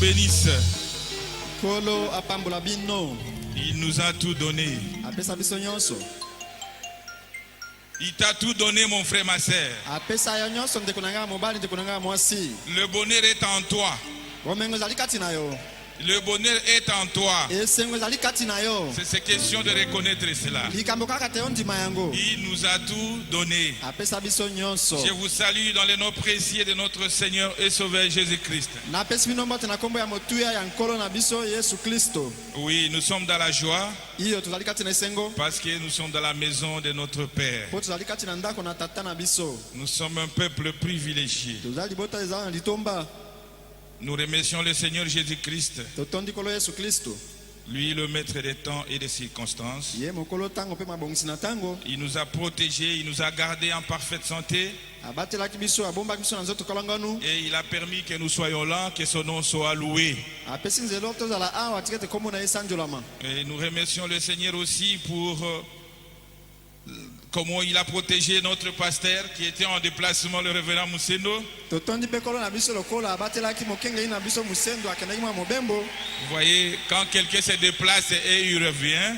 bénisse. Kolo apambola bino. Il nous a tout donné. Apesa biso nyonso. Il t'a tout donné, mon frère, ma sœur. Apesa yo nyonso ndeko nanga mobali ndeko nanga mwasi. Le bonheur est en toi. Bomengo zali kati na yo. Le bonheur est en toi. Esengo zali kati na yo. C'est question de reconnaître cela. Likambo kaka te ondima yango. Il nous a tout donné. Apesa biso nyonso. Je vous salue dans le nom précieux de notre Seigneur et Sauveur Jésus-Christ. Na pesi bino mbote na kombo ya motuya ya nkolo na biso Yesu Kristo. Oui, nous sommes dans la joie Iyo tozali kati na esengo. parce que nous sommes dans la maison de notre Père. Po tozali kati na ndako na tata na biso. Nous sommes un peuple privilégié. Tozali bota ezala na litomba. Nous remercions le Seigneur Jésus-Christ, Totondi kolo Yesu Kristo. lui le maître des temps et des circonstances. Ye mokolo tango pe mabongisi na tango. Il nous a protégés, il nous a gardés en parfaite santé Abatelaki biso abombaki biso na nzoto kalanganu. et il a permis que nous soyons là, que son nom soit loué. Apesi nzelo tozala awa tikete kombo na esanjolama. Et nous remercions le Seigneur aussi pour comment il a protégé notre pasteur qui était en déplacement, le révérend Moussendo. Totondi pe kolo na biso lokola abatelaki mokengeli na biso musendo akendaki mwa mobembo. Vous voyez, quand quelqu'un se déplace et il revient,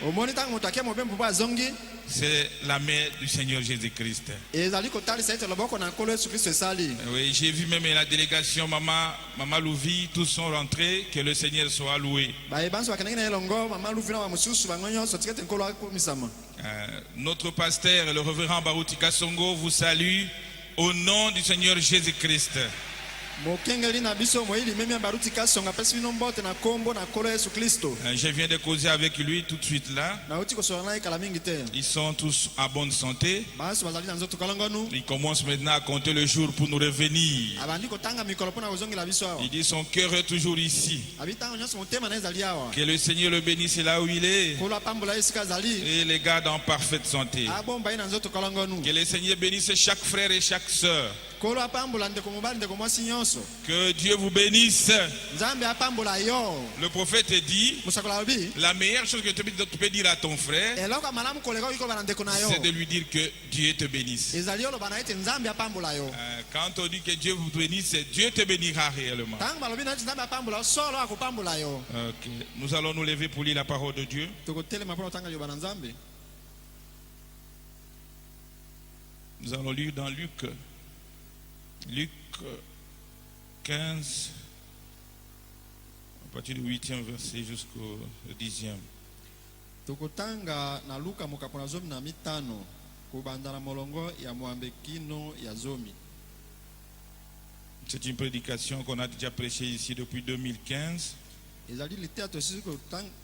Omoni tango moto akia mobembo po azongi. c'est la main du Seigneur Jésus-Christ. Ezali kotalisa ete loboko na nkolo Yesu Kristo esali. Oui, j'ai vu même la délégation, Maman Louvi, tous sont rentrés, que le Seigneur soit loué. Bayebanso bakendaki na elongo mama luvina wa mususu bango nyonso tikete nkolo akumisama. Notre pasteur, le révérend Baruti Kasongo, vous salue au nom du Seigneur Jésus-Christ. Mokengeli na biso moyili memi baruti kasonga pesi bino mbote na kombo na nkolo Yesu Kristo. Je viens de causer avec lui tout de suite là. Na uti kosola na ekala mingi te. Ils sont tous en bonne santé. Baso bazali na nzoto kalanganu. Ils commencent maintenant à compter le jour pour nous revenir. Abandi kotanga mikolo pona kozongela biso awa. Il dit son cœur est toujours ici. Abitango nyonso motema na ezali awa. Que le Seigneur le bénisse là où il est Kolo apambola esika zali. et les garde en parfaite santé. Abomba ina nzoto kalanganu. Que le Seigneur bénisse chaque frère et chaque sœur. Kolo apambola ndeko mobali ndeko mwasi nyonso. Que Dieu vous bénisse. Nzambe apambola yo. Le prophète dit, Musakola obi. la meilleure chose que tu peux dire à ton frère, Eloko malamu koleka iko bana ndeko na yo. c'est de lui dire que Dieu te bénisse. Ezali olo bana ete nzambe apambola yo. Quand on dit que Dieu vous bénisse, Dieu te bénira réellement. Tango balobi na nzambe apambola solo akopambola yo. Ok. Nous allons nous lever pour lire la parole de Dieu. Tokotelema pona tanga yo bana nzambe. Nous allons lire dans Luc 15, à partir du 8e verset jusqu'au 10e. Tokotanga na Luka mokapona zomi na mitano kubanda na molongo ya mwambe kino ya zomi. C'est une prédication qu'on a déjà prêchée ici depuis 2015. Ezali litea tosisi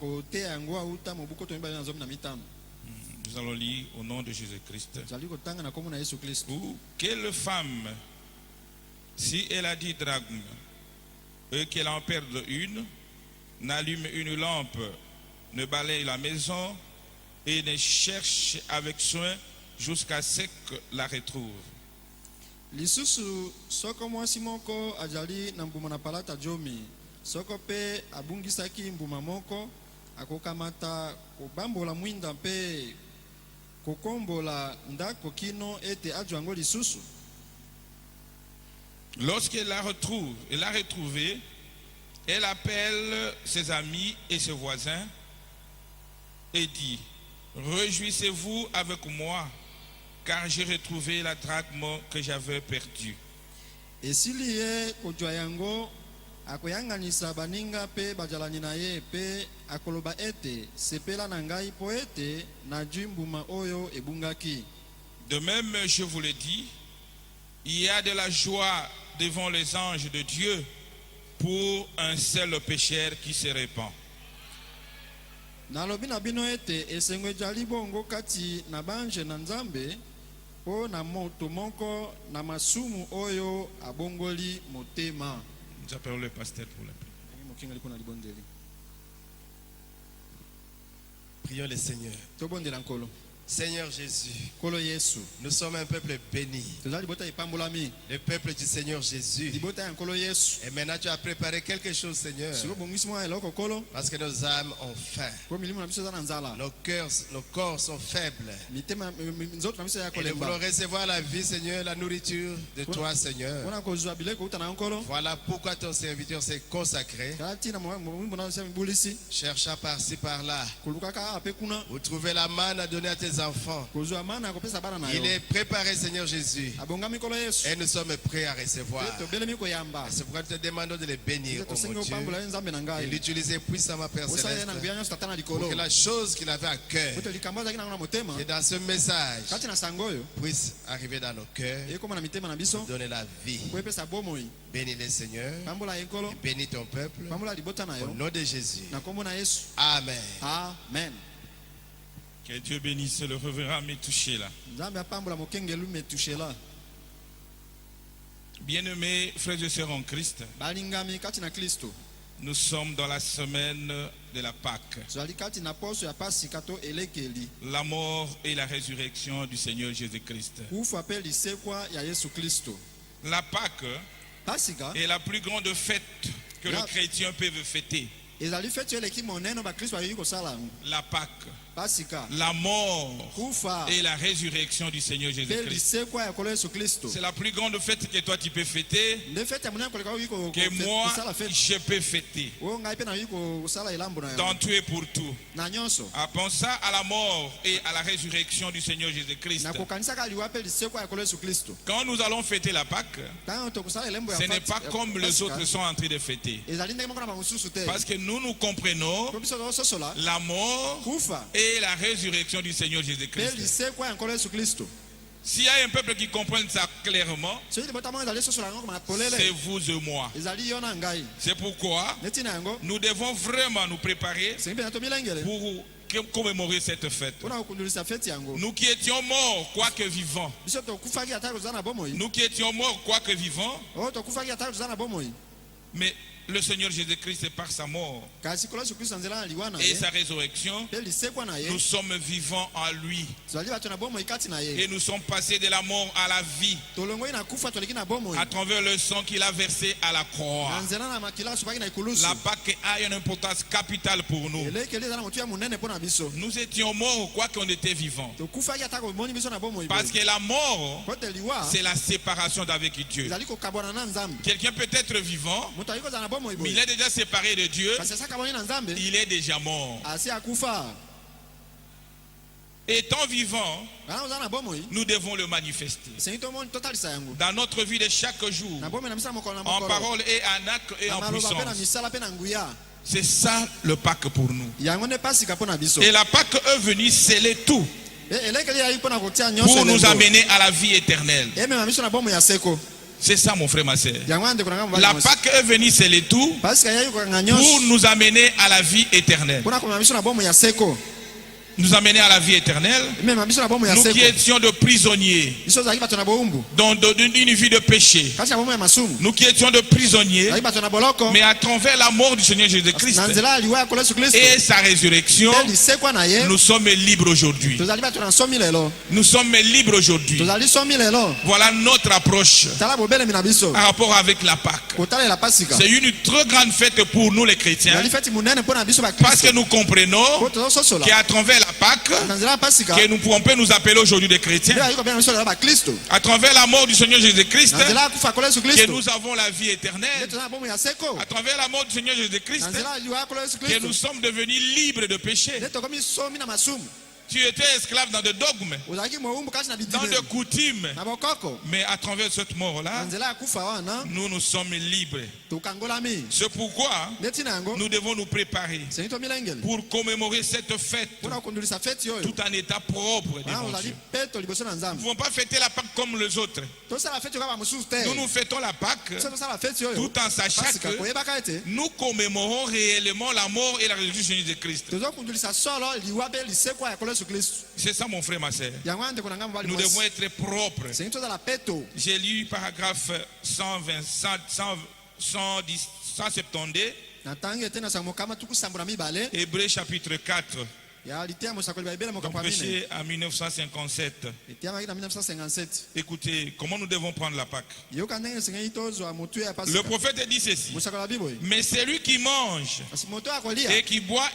kotea yango auta mobuko toyemba na zomi na mitano. Nous allons lire au nom de Jésus-Christ. Ezali kotanga na kombo na Yesu Kristo. Ou quelle femme, si elle a 10 drachmes et qu'elle en perde une, n'allume une lampe, ne balaye la maison et ne cherche avec soin jusqu'à ce que la retrouve. Lisusu soko mwasi moko ajali na mbuma na palata jomi. Soko pe abungisaki mbuma moko akokamata kobambola mwinda pe kokombola ndako kino ete ajwango lisusu. Lorsqu'elle la retrouve, elle l'a retrouvée, elle appelle ses amis et ses voisins et dit: réjouissez-vous avec moi, car j'ai retrouvé la drachme que j'avais perdue. Esili ye kojwa yango akoyanganisa baninga pe bajalani na ye pe akoloba ete sepela na ngai po ete najwi mbuma oyo ebungaki. De même, je vous le dis, il y a de la joie devant les anges de Dieu pour un seul pécheur qui se répand. Nalobi na bino ete esengo ejali bongo kati na banje na Nzambe po na moto moko na masumu oyo abongoli motema. Nous appelons le pasteur pour la prière. Prions le Seigneur. Tobondela nkolo. Seigneur Jésus, Kolo Yesu. nous sommes un peuple béni, Tozali libota ipambolami. le peuple du Seigneur Jésus. Libota ya Kolo Yesu. Et maintenant tu as préparé quelque chose, Seigneur, Silo bongisi mwa eloko kolo. parce que nos âmes ont faim. Ko milimo na biso za na nzala. Nos corps sont faibles. Mitema nzoto na biso ya Et nous voulons kolemba. recevoir la vie, Seigneur, la nourriture de toi, Seigneur. Wana kozwa bileko uta na nkolo. Voilà pourquoi ton serviteur s'est consacré, Kati na mwimbo na sema bulisi. cherchant par-ci, par-là, Kuluka ka ape kuna. où trouver la manne à donner à tes enfants. Kozwa mana kopesa bana na yo. Il est préparé, Seigneur Jésus, Abongami Kolo Yesu. et nous sommes prêts à recevoir. To belemi ko yamba. C'est pourquoi nous te demandons de les bénir, To oh sengo mon Dieu, pambola nzambe na et ngai. l'utiliser puissamment, Père Osa Céleste, na nguya nyo satana pour likolo. que la chose qu'il avait à cœur, Kote likambo za kina na motema. et dans ce message, Kati na sango yo. puisse arriver dans nos cœurs, Eko na mitema na biso. donner la vie. Ko epesa bomoi. Bénis-les, Seigneur, Pambola ekolo. bénis ton peuple, Pambola libota na au yo. nom de Jésus. Na kombo na Yesu. Amen. Amen. Que Dieu bénisse le révérend Métouché là. Nzambe apambola mokengelu metushela. Bien-aimés frères et sœurs en Christ, Balingami kati na Kristo. nous sommes dans la semaine de la Pâque, Zwali kati na poso ya pasika to elekeli. la mort et la résurrection du Seigneur Jésus-Christ. Kufa pe lisekwa ya Yesu Kristo. La Pâque Pasika est la plus grande fête que le chrétien peut fêter. ezali feti eleki monene ba Kristo ayi kosala. La Pâque, Pasika. la mort Kufa et la résurrection du Seigneur pe Jésus-Christ. lisekwa ya kolo Yesu Kristo. C'est la plus grande fête que toi tu peux fêter, Nde feti ya monene koleka oyi ko que moi kosala feti. je peux fêter. O ngai pe na oyi kosala elambo na yo. Dans tout et pour tout. Na nyonso. En pensant à la mort et à la résurrection du Seigneur Jésus-Christ. Na kokanisa ka liwa pe lisekwa ya kolo Yesu Kristo. Quand nous allons fêter la Pâque, Tango to kosala elembo ya ce n'est fati- pas ya comme les pasika. autres sont en train de fêter. Ezali ndenge moko na bamosusu te. Parce que nous comprenons Po biso tososola. la mort Kufa et la résurrection du Seigneur pe Jésus-Christ. lisekwa ya nkolo Yesu Kristo. S'il y a un peuple qui comprend ça clairement, Soki libota moko ezali sosola yango na polele. c'est vous et moi. Ezali yo na ngai. C'est pourquoi Neti na yango. nous devons vraiment nous préparer Sengi pe na to milengele. pour commémorer cette fête. Pona kokundulisa feti yango. Nous qui étions morts, quoique vivants, Biso tokufaki ata koza na bomoi. nous qui étions morts, quoique vivants, O tokufaki ata koza na bomoi. mais le Seigneur Jésus-Christ, par sa mort Kasi kolo Yesu Kristo nzela na liwa na et ye. sa résurrection, Pe lisekwa na ye. nous sommes vivants en lui. Zwali bato na bomoi kati na ye. Et nous sommes passés de la mort à la vie Tolongoi na kufa toleki na bomoi. à travers le sang qu'il a versé à la Na croix. nzela na makila sopaki na ikulusu. La Pâque a une importance capitale pour nous. Elekeli eza na motu ya monene mpona biso. Nous étions morts, quoi qu'on était vivants. Tokufaki ata komoni biso na bomoi. Parce que la mort, Po te liwa. c'est la séparation d'avec Dieu. Ezali kokabwana na Nzambe. Quelqu'un peut être vivant, Moto ayiko za na bomoi mais il boye. est déjà séparé de Dieu, Kasi asa kaboni na Nzambe. il est déjà mort. Asi akufa. Étant vivant, Kana oza na bomoi. nous devons le manifester. Sengi tomoni totalisa yango. Dans notre vie de chaque jour, Na bomoi na misala mokolo na en mokolo. parole et en acte et Na en maloba pe na puissance. misala pe na nguya. C'est ça le Pâque pour nous. Yango nde pasika mpona biso. Et la Pâque est venue sceller tout Elekeli ayi mpona kotia nyonso pour nous elembo. amener à la vie éternelle. Emema biso na bomoi ya seko. C'est ça mon frère, ma sœur. Yango ande konanga mbali. La Pâque est venue sceller tout Pasika yayi kokanga pour nyonso. nous amener à la vie éternelle. Mpona komema biso na bomoi ya seko. Nous amener à la vie éternelle. Emema biso na bomoi ya Nous qui seko. étions de prisonniers Biso zali bato na boumbu. d'une vie de péché. Kati na bomoi ya masumu. Nous qui étions de prisonniers, Zali bato na boloko. mais à travers la mort du Seigneur Jésus-Christ Na nzela ya liwa ya kolo Yesu Kristo. et sa résurrection, Pe lisekwa na ye. nous sommes libres aujourd'hui. Tozali bato na somi lelo. Nous sommes libres aujourd'hui. Tozali somi lelo. Voilà notre approche Tala bobelemi na biso. par rapport avec la Pâque. Kotalela pasika. C'est une très grande fête pour nous les chrétiens Zali feti munene mpona biso ba parce que Kristo. nous comprenons Po tozososola. qu'à travers la Pâque, Na nzela ya pasika. que nous pouvons nous appeler aujourd'hui des Nde chrétiens, ayiko bena biso lelo ba Kristo. à travers la mort du Seigneur Jésus-Christ, Na nzela ya kufa kolo Yesu que Kristo. nous avons la vie Nde éternelle, tozala na bomoi ya seko. à travers la mort du Seigneur Jésus-Christ, Na nzela ya liwa ya kolo Yesu que Kristo. nous sommes devenus libres de péché. Nde tokomi somi na masumu. Tu étais esclave dans des dogmes, Ozalaki moumbu kati na dans bidime. des coutumes, Na bokoko. mais à travers cette Na mort-là, nzela ya kufa wana. nous sommes libres. Tokangolami. C'est pourquoi Nde tina yango. nous devons nous préparer Sengi to milengele. pour commémorer cette fête Mpona kokundulisa feti oyo. tout en état propre Wana devant ozali Dieu. peto liboso na Nous Nzambe. ne pouvons pas fêter la Pâque comme les autres. Tosala feti kaka bamosusu te. Nous fêtons la Pâque Biso tosala feti oyo. tout en sachant Pasika que koyebaka ete. nous commémorons réellement la mort et la résurrection de Jésus-Christ. Tozokundulisa solo liwa pe lisekwa ya kolo Yesu Kristo. C'est ça mon frère, ma sœur. Yango ande konanga mbali Nous devons mwasi. être propres. Sengi tozala peto. J'ai lu paragraphe 172, Na tangi ete na sango kama tuku sambo na mibale. Hébreux chapitre 4. ya litea mosakoli baibele Donc mokambo ya mine prêché en 1957. etiamaki na 1957 Écoutez, comment nous devons prendre la Pâque. yoka ndenge esengeli tozwa motu ya Le pasika prophète dit ceci. mosakoli ya biboye Mais celui qui mange kasi moto akolia et qui boit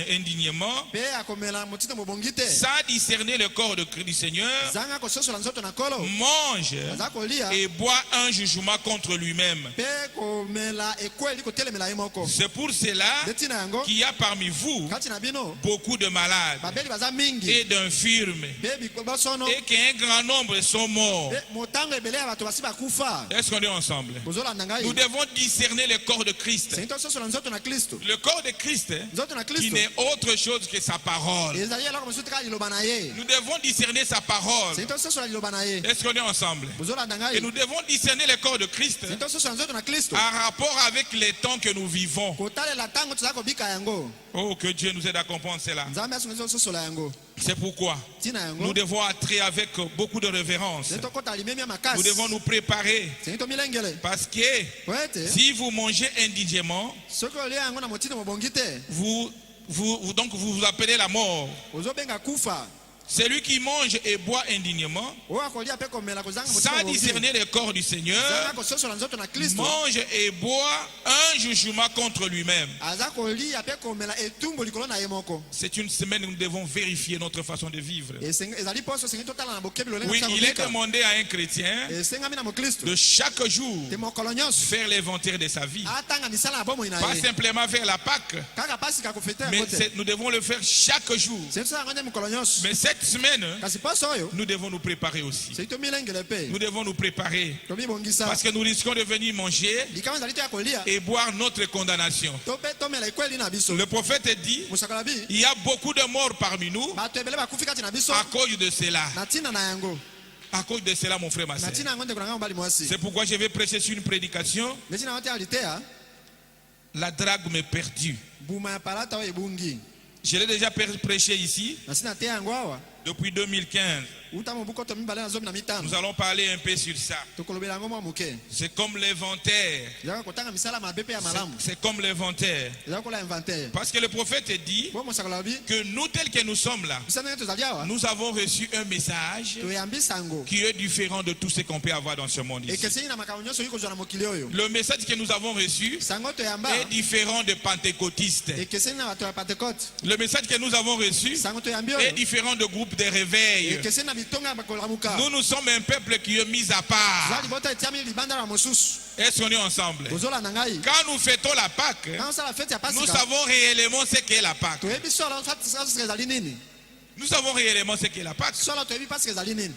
indignement, mpe akomela motito mobongi te sans discerner le corps du Seigneur, zanga kososola nzoto na kolo mange aza kolia et boit un jugement contre lui-même. mpe komela ekweli kotelemela ye moko C'est pour cela nde ntina yango qu'il y a parmi vous kati na bino beaucoup de malades babeli baza mingi et d'infirmes mpe bosono et qu'un grand nombre sont morts. mpe motango ebele ya bato basi bakufa Est-ce qu'on est ensemble? bozolanda ngai Nous devons discerner le corps de Christ. sengi tososola nzoto na kristo Le corps de Christ, nzoto na qui kristo n'est autre chose que sa parole. ezali eloko mosusu kaka liloba na ye Nous devons discerner sa parole. sengi tososola liloba na ye Est-ce qu'on est ensemble? bozolanda ngai Et nous devons discerner le corps de Christ sengi tososola nzoto na kristo en rapport avec les temps que nous vivons. kotalela ntango toza kobika yango Oh, que Dieu nous aide à comprendre cela. nzambe asungeli tososola yango C'est pourquoi ntina nous yango devons entrer avec beaucoup de révérence. sengi tokota limemi ya Nous makasi devons nous préparer. sengi tomilengele Parce que po ete si vous mangez indignement, soki olia yango na motito mobongi te vous vous appelez la mort. ozobenga kufa Celui qui mange et boit indignement, oyo akolia mpe komela kozanga motito sans mobongi discerner le corps du Seigneur, zanga kososola nzoto na kristo mange et boit un jugement contre lui-même. aza kolia mpe komela etumbu likolo na ye moko C'est une semaine où nous devons vérifier notre façon de vivre. ezali poso esengi totala na bokebi lolenge Oui, il est kobika demandé à un chrétien esengami na mokristo de chaque jour te mokolo nyonso faire l'inventaire de sa vie. atanga misala ya bomoi na Pas ye simplement faire la Pâque, kaka pasika kofete mais yango te nous devons le faire chaque jour. sengi tosala yango nde mokolo nyonso Mais cette semaine, kasi poso oyo nous devons nous préparer aussi. sengi tomilengele mpe Nous devons nous préparer tomibongisa parce que nous risquons de venir manger likama ezali te ya kolia et boire notre condamnation. to mpe tomela ekweli na biso Le prophète dit, mosakala bi il y a beaucoup de morts parmi nous bato ebele bakufi kati na biso à cause de cela. na ntina na yango À cause de cela, mon frère, ma na sœur. ntina yango ndeko na ngai mobali mwasi C'est pourquoi je vais prêcher sur une prédication. nde ntina yango te ya liteya La drague perdue. mbuma ya palata oyo ebungi Je l'ai déjà prêché ici na nsi na te yango awa depuis 2015. uta mobu koto mibale na zomi na mitano Nous allons parler un peu sur ça. tokolobela yango mwa moke C'est comme l'inventaire. ezaka kotanga misala mabe mpe ya malamu C'est comme l'inventaire. ezaka kola inventaire Parce que le prophète dit bo mosakala bi que nous, tels que nous sommes là, bisa ndenge tozali awa nous avons reçu un message toyambi sango qui est différent de tout ce qu'on peut avoir dans ce monde ici. ekeseni na makambo nyonso oyi kozwa na mokili oyo Le message que nous avons reçu sango toyamba est différent de pentecôtistes. ekeseni na bato ya pentecote Le message que nous avons reçu sango toyambi est oyo différent de groupe de réveil. ekeseni na bitonga ya bakolamuka Nous sommes un peuple qui est mis à za part. libota etiami libanda na mosusu Est-ce qu'on est ensemble? tozolanda ngai Quand nous fêtons la Pâque, quand osala fete ya nous pasika savons réellement ce qu'est la Pâque. toyebi solo pasika ezali nini Nous savons réellement ce qu'est la Pâque. solo toyebi pasika ezali nini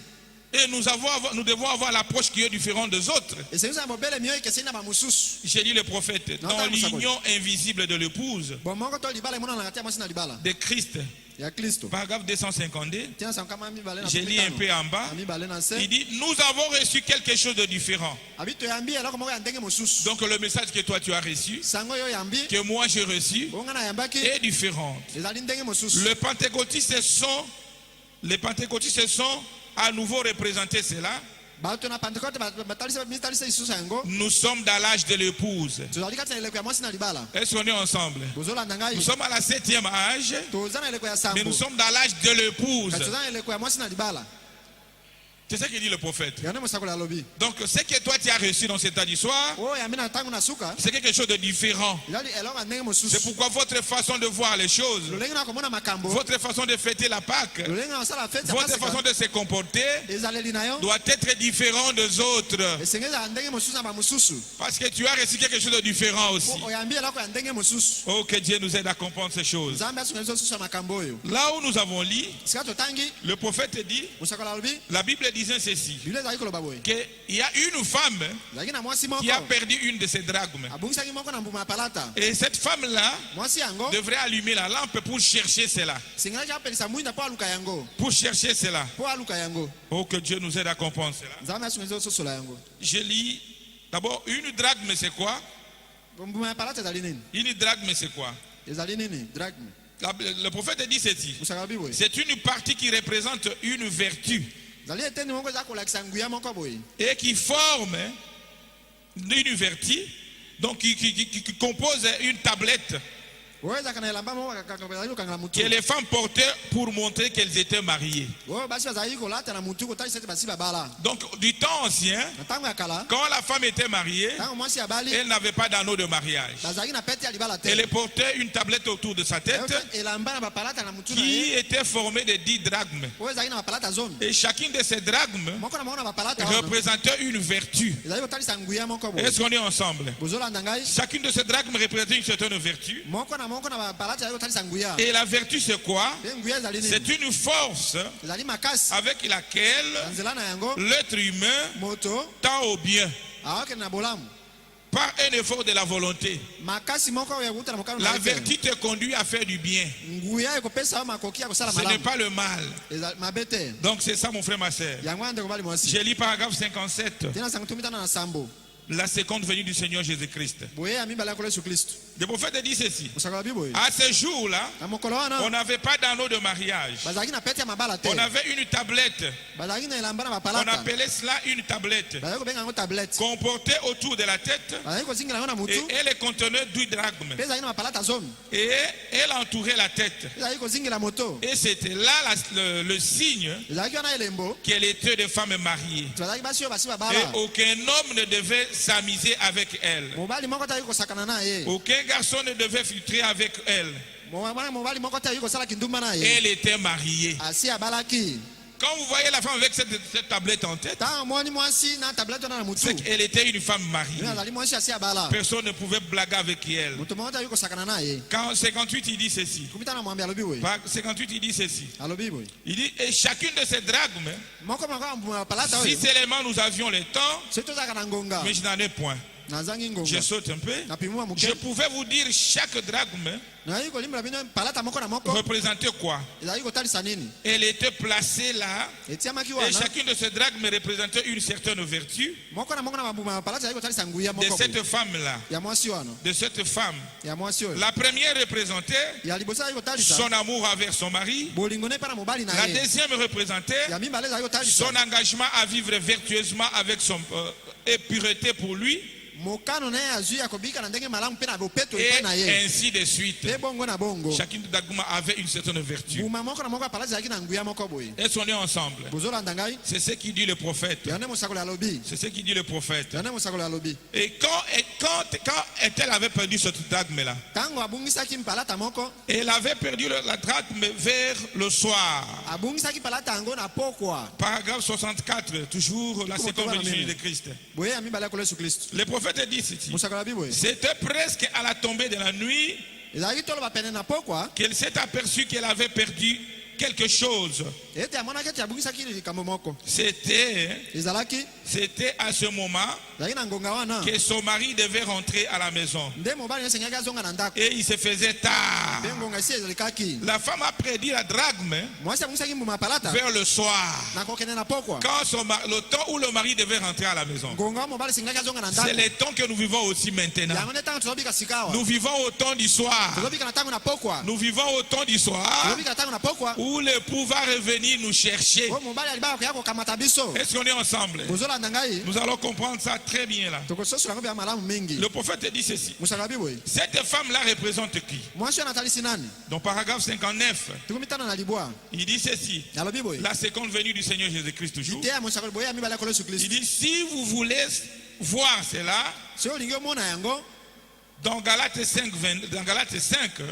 Et nous devons avoir l'approche qui est différente des autres. esengi kozala mobele mio ekeseni na bamosusu J'ai dit le prophète, dans l'union invisible de l'épouse bo moko to libala emonana kati ya mwasi na libala de Christ, ya kristo paragraphe 252, tia sankama mibale na j'ai lu un peu en bas, na mibale na il se dit, nous avons reçu quelque chose de différent. abi toyambi eloko moko ya ndenge mosusu Donc le message que toi tu as reçu, sango oyo oyambi que moi j'ai reçu, bonga na yambaki est différent. ezali ndenge mosusu Les pentecôtistes sont à nouveau représentés cela. bato na pentecote mitalisa lisusu yango Nous sommes dans l'âge de l'épouse. tozali kati na eleko ya mwasi na libala Est-ce qu'on est ensemble? bozolanda ngai Nous sommes à la 7e âge, toza na eleko ya mais nous sambo sommes dans l'âge de l'épouse. kasi toza na eleko ya mwasi na libala C'est ce que dit le prophète. yango mosakoli alobi Donc ce que toi tu as reçu dans cet temps du soir, oyo yambi na ntango na suka c'est quelque chose de différent. ezali eloko ya ndenge C'est mosusu pourquoi votre façon de voir les choses, lolenge na komona makambo votre façon de fêter la Pâque, lolenge na kosala fete ya votre pasika façon de se comporter ezaleli na yo doit être différent des autres. esenge ezala ndenge mosusu na bamosusu Parce que tu as reçu quelque chose de différent aussi. po oyambi eloko ya ndenge mosusu Oh, que Dieu nous aide à comprendre ces choses. nzambe asunga biso susu ya makambo oyo Là où nous avons lu, sika totangi le prophète dit, mosakoli alobi la Bible disait ceci, biblia ezali koloba boye qu'il y a une femme ezalaki na mwasi qui a moko perdu une de ses drachmes. abungisaki moko na mbuma ya palata Et cette femme-là mwasi yango devrait allumer la lampe pour chercher cela. sengelaki apelisa mwinda mpo aluka yango Pour chercher cela. mpo aluka yango Oh, que Dieu nous aide à comprendre cela. nzambe asunga biso ososola yango Je lis d'abord une drachme, c'est quoi? mbuma ya palata ezali nini Une drachme, c'est quoi? ezali nini drachme Le prophète dit ceci. mosakala bi boye C'est une partie qui représente une vertu ezali eteni moko eza kolakisa nguya moko boye et qui forme une vertu, donc qui compose une tablette oyezaka na elamba moko bazali kokangala mutu que les femmes portaient pour montrer qu'elles étaient mariées. oyo basi bazali kolata na mutu kotalisa ete basi babala. Donc, du temps ancien, Na ntango ya kala quand la femme était mariée, ntango mwasi abali elle n'avait pas d'anneau de mariage. bazalaki na pete ya libala te Elle portait une tablette autour de sa tête elamba na bapalata na mutu na qui ye était formée de 10 drachmes. oyo ezalaki na bapalata zomi Et chacune de ces drachmes moko na moko na bapalata wana représentait une vertu. ezali kotalisa nguya moko boye. Est-ce qu'on est ensemble? bozolanda ngai Chacune de ces drachmes représentait une certaine vertu. moko na bapalata ezali kotalisa nguya Et la vertu, c'est quoi? pe nguya ezali nini C'est une force ezali makasi avec laquelle na nzela na yango l'être humain moto tend au bien awakende na bolamu par un effort de la volonté. makasi moko oyo ekuta na mokano na La ye te. vertu te conduit à faire du bien. nguya ekopesa yo makoki ya kosala Ce n'est malamu pas le mal. mabe te Donc c'est ça mon frère, ma soeur. yango wana ndeko bali mwasi J'ai lu paragraphe 57, tina sango tumitana na sambo la seconde venue du Seigneur Jésus-Christ. boye ya mibale ya kolo yesu kristu Le prophète dit ceci. mosakala biboye À ce jour-là, na mokolo on wana n'avait pas d'anneau de mariage. bazalaki na pete ya mabala te On avait une tablette. bazalaki na elamba na On bapalata appelait cela une tablette bazalaki kobenga yango tablette qu'on portait autour de la tête bazalaki kozingela yango na et mutu elle contenait 10 drachmes. mpe ezalaki na bapalata zomi Et elle entourait la tête. ezalaki kozingela moto Et c'était là le signe ezalaki wana elembo qu'elle était de femme mariée. bazalaki basi oyo basi Et babala aucun homme ne devait s'amuser avec elle. mobali moko tayaki kosakana na ye Aucun garçon ne devait filtrer avec elle. mwana mobali moko tayaki kosala kindumba na ye Elle était mariée. asi abalaki Quand vous voyez la femme avec cette tablette en tête, ntango amoni mwasi na tablete wana na mutu c'est qu'elle était une femme mariée. ye azali mwasi asi abala Personne ne pouvait blaguer avec elle. moto moko tayaki kosakana na ye Quand 58, il dit ceci. kumita na mwambi alobi boye Par 58, il dit ceci. alobi boye Il dit, et chacune de ces drachmes, moko moko ya mbuma bapalata si oyo seulement nous avions le temps, soki tozalaka na ngonga mais je n'en ai point. nazangi Je ngonga saute un peu. napimua Je moke pouvais vous dire chaque drachme nayi kolimbela bino palata moko na moko représentait quoi. ezalaki kotalisa nini Elle était placée là, etiamaki et wana chacune de ces drachmes représentait une certaine vertu moko na bambuma bapalata ezalaki kotalisa nguya de moko cette femme-là, ya mwasi wana de cette femme. ya mwasi oyo La première représentait ya liboso ezalaki kotalisa son amour envers son mari. bolingo ne mpe na mobali na La ye deuxième représentait ya mibale ezalaki kotalisa son engagement à vivre vertueusement avec son et pureté pour lui, mokano na ye azwi ya kobika na ndenge malamu mpe na bopeto et epai na ye ainsi de suite. mpe bongo na bongo Chacune des drachmes avait une certaine vertu. mbuma moko na moko ya palata ezalaki na nguya moko boye Est-ce qu'on est ensemble? bozolanda ngai C'est ce qui dit le prophète. yango nde mosakoli alobi C'est ce qui dit le prophète. yango nde mosakoli alobi Et quand elle avait perdu cette drachme-là, ntango abungisaki palata moko elle avait perdu la drachme vers le soir. abungisaki palata yango na pokwa Paragraphe 64, toujours la seconde venue de Christ. boye ya mibale ya kolo yesu kristu Le prophète dit ceci. mosakoli alobi boye C'était presque à la tombée de la nuit ezalaki tolo bapene na pokwa qu'elle s'est aperçue qu'elle avait perdu quelque chose. ete amonaki ete abungisaki likambo moko C'était à ce moment ezalaki na ngonga wana que son mari devait rentrer à la maison. nde mobali no esengaki azonga na ndako Et il se faisait tard. mpe ngonga esi ezalikaki La femme a prédit la drachme mwasi abungisaki mbuma ya palata vers le soir. na kokende na pokwa Quand le temps où le mari devait rentrer à la maison. ngonga wa mobali esengaki azonga na C'est ndako le temps que nous vivons aussi maintenant. yango nde ntango tozobika sika awa Nous vivons au temps du soir. tozobika na ntango na pokwa Nous vivons au temps du soir tozobika na ntango na pokwa où l'époux va revenir nous chercher. oyo mobali alibaka koya kokamata biso Est-ce qu'on est ensemble? bozolanda ngai Nous allons comprendre ça très bien là. tokososola yango mpe ya malamu mingi Le prophète dit ceci. mosakoli boye Cette femme-là représente qui? mwasi oyo natalisi nani Dans paragraphe 59, tukumi tano na libwa il dit ceci. alobi boye La seconde venue du Seigneur Jésus-Christ toujours. ite ya mosakoli boye ya mibale ya kolo yesu Il kristu dit, si vous voulez voir cela, soki olingi omona yango dans Galates 5,